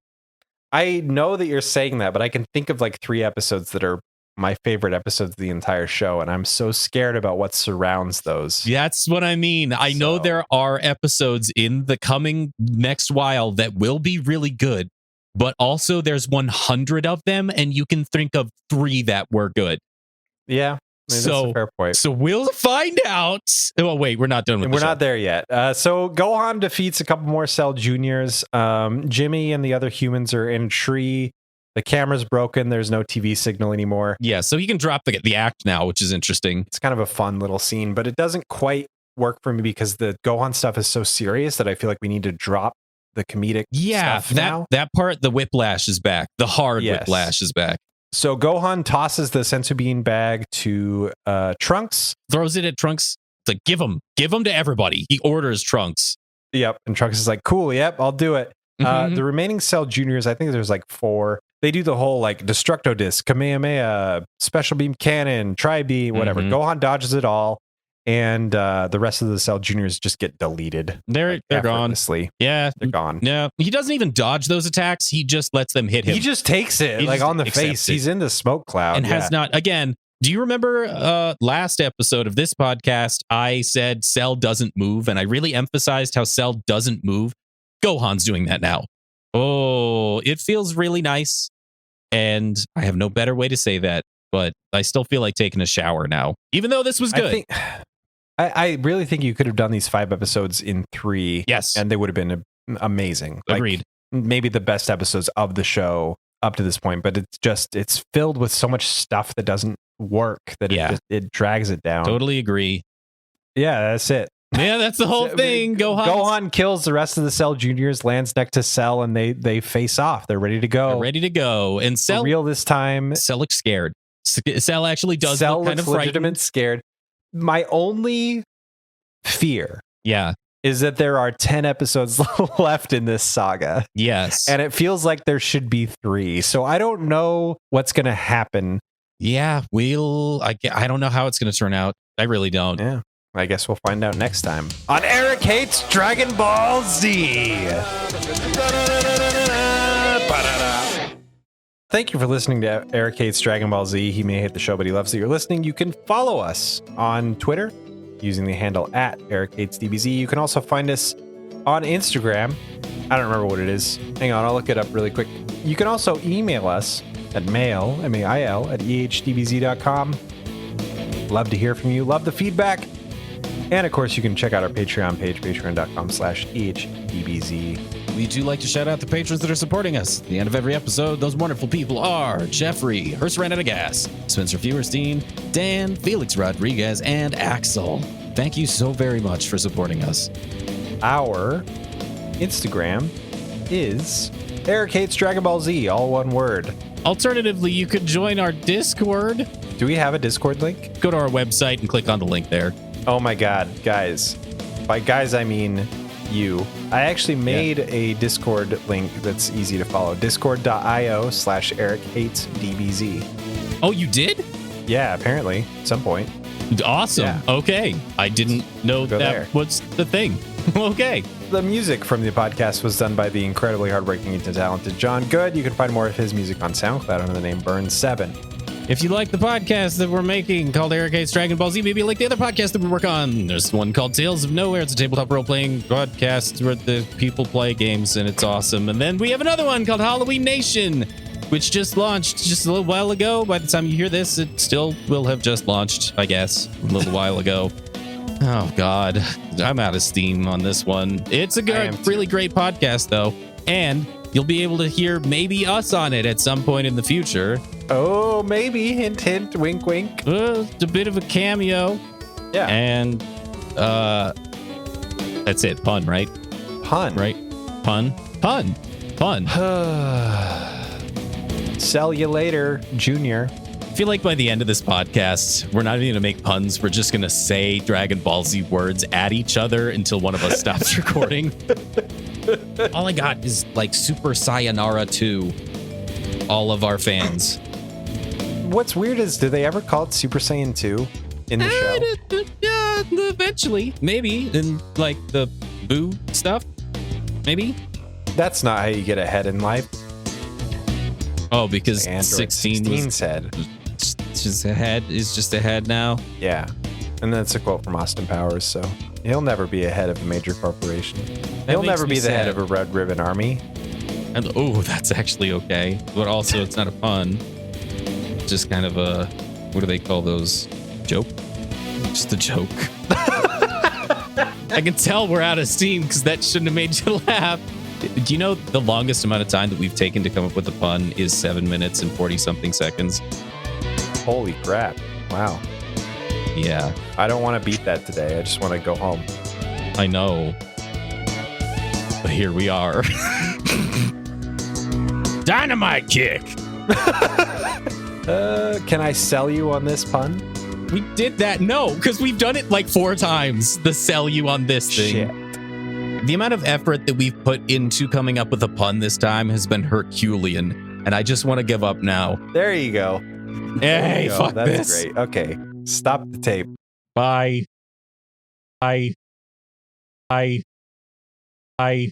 I know that you're saying that, but I can think of 3 episodes that are my favorite episodes of the entire show, and I'm so scared about what surrounds those. That's what I mean. I know there are episodes in the coming next while that will be really good, but also there's 100 of them, and you can think of 3 that were good. Yeah. that's a fair point. So we'll find out. Oh, wait, we're not done with We're not there yet. So Gohan defeats a couple more Cell Juniors. Jimmy and the other humans are in a tree. The camera's broken. There's no TV signal anymore. Yeah, so he can drop the act now, which is interesting. It's kind of a fun little scene, but it doesn't quite work for me because the Gohan stuff is so serious that I feel like we need to drop the comedic stuff now. That part, the whiplash is back. The hard whiplash is back. So Gohan tosses the sensu bean bag to Trunks. Throws it at Trunks. It's like, give him to everybody. He orders Trunks. Yep. And Trunks is like, cool, yep, I'll do it. The remaining Cell Juniors, I think there's like 4. They do the whole like Destructo Disc, Kamehameha, Special Beam Cannon, Tri-Beam, whatever. Gohan dodges it all. And the rest of the Cell Juniors just get deleted. They're gone. Yeah, they're gone. No, he doesn't even dodge those attacks. He just lets them hit him. He just takes it like on the face. He's in the smoke cloud and has not. Again, do you remember last episode of this podcast? I said Cell doesn't move, and I really emphasized how Cell doesn't move. Gohan's doing that now. Oh, it feels really nice, and I have no better way to say that. But I still feel like taking a shower now, even though this was good. I really think you could have done these 5 episodes in 3. Yes. And they would have been amazing. Agreed. Like, maybe the best episodes of the show up to this point, but it's filled with so much stuff that doesn't work that it drags it down. Totally agree. Yeah, that's it. Yeah, that's the whole thing. Gohan kills the rest of the Cell Juniors, lands next to Cell, and they face off. They're ready to go. And Cell, for real this time. Cell looks scared. Cell actually does look kind of legitimate, scared. My only fear is that there are 10 episodes left in this saga. Yes. And it feels like there should be 3. So I don't know what's going to happen. Yeah, I don't know how it's going to turn out. I really don't. Yeah. I guess we'll find out next time on Eric Hates Dragon Ball Z. Thank you for listening to Eric Hates Dragon Ball Z. He may hate the show, but he loves that you're listening. You can follow us on Twitter using the handle at Eric Hates DBZ. You can also find us on Instagram. I don't remember what it is. Hang on, I'll look it up really quick. You can also email us at mail, M-A-I-L, at ehdbz.com. Love to hear from you. Love the feedback. And of course, you can check out our Patreon page, patreon.com/ehdbz. We do like to shout out the patrons that are supporting us. At the end of every episode, those wonderful people are Jeffrey, Hearst ran out of gas, Spencer Feuerstein, Dan, Felix Rodriguez, and Axel. Thank you so very much for supporting us. Our Instagram is Eric Hates Dragon Ball Z, all one word. Alternatively, you could join our Discord. Do we have a Discord link? Go to our website and click on the link there. Oh my God, guys. By guys, I mean you. I actually made a Discord link that's easy to follow. Discord.io/EricHatesDBZ. Oh, you did? Yeah, apparently. At some point. Awesome. Yeah. Okay. I didn't know that was the thing. Okay. The music from the podcast was done by the incredibly hardworking and talented John Good. You can find more of his music on SoundCloud under the name Burn7. If you like the podcast that we're making called Eric Hates Dragon Ball Z, maybe like the other podcast that we work on. There's one called Tales of Nowhere. It's a tabletop role-playing podcast where the people play games, and it's awesome. And then we have another one called Halloween Nation, which just launched just a little while ago. By the time you hear this, it still will have just launched, I guess, a little while ago. Oh, God. I'm out of steam on this one. It's a good, really great podcast, though. And you'll be able to hear maybe us on it at some point in the future. Oh, maybe. Hint, hint. Wink, wink. It's a bit of a cameo. Yeah. And that's it. Pun, right? Pun. Right? Pun. Sell you later, Junior. I feel like by the end of this podcast, we're not even going to make puns. We're just going to say Dragon Ball Z words at each other until one of us stops recording. All I got is like Super Sayonara to all of our fans. What's weird is, do they ever call it Super Saiyan 2 in the show? Eventually. Maybe. In like the Boo stuff. Maybe. That's not how you get ahead in life. Oh, because 16 said. Just ahead is just ahead now. Yeah. And that's a quote from Austin Powers, so he'll never be ahead of a major corporation. He'll never be the head of a Red Ribbon Army. And that's actually okay. But also it's not a pun. Just kind of a, what do they call those? joke. Just a joke. I can tell we're out of steam because that shouldn't have made you laugh. Do you know the longest amount of time that we've taken to come up with a pun is 7 minutes and 40-something seconds? Holy crap. Wow. Yeah. I don't want to beat that today. I just want to go home. I know. But here we are. Dynamite kick! Can I sell you on this pun? We did that. No, because we've done it like 4 times. The sell you on this thing. Shit. The amount of effort that we've put into coming up with a pun this time has been Herculean. And I just want to give up now. There you go. Hey, fuck That's this. great. Okay. Stop the tape. Bye. Bye. Bye. Bye.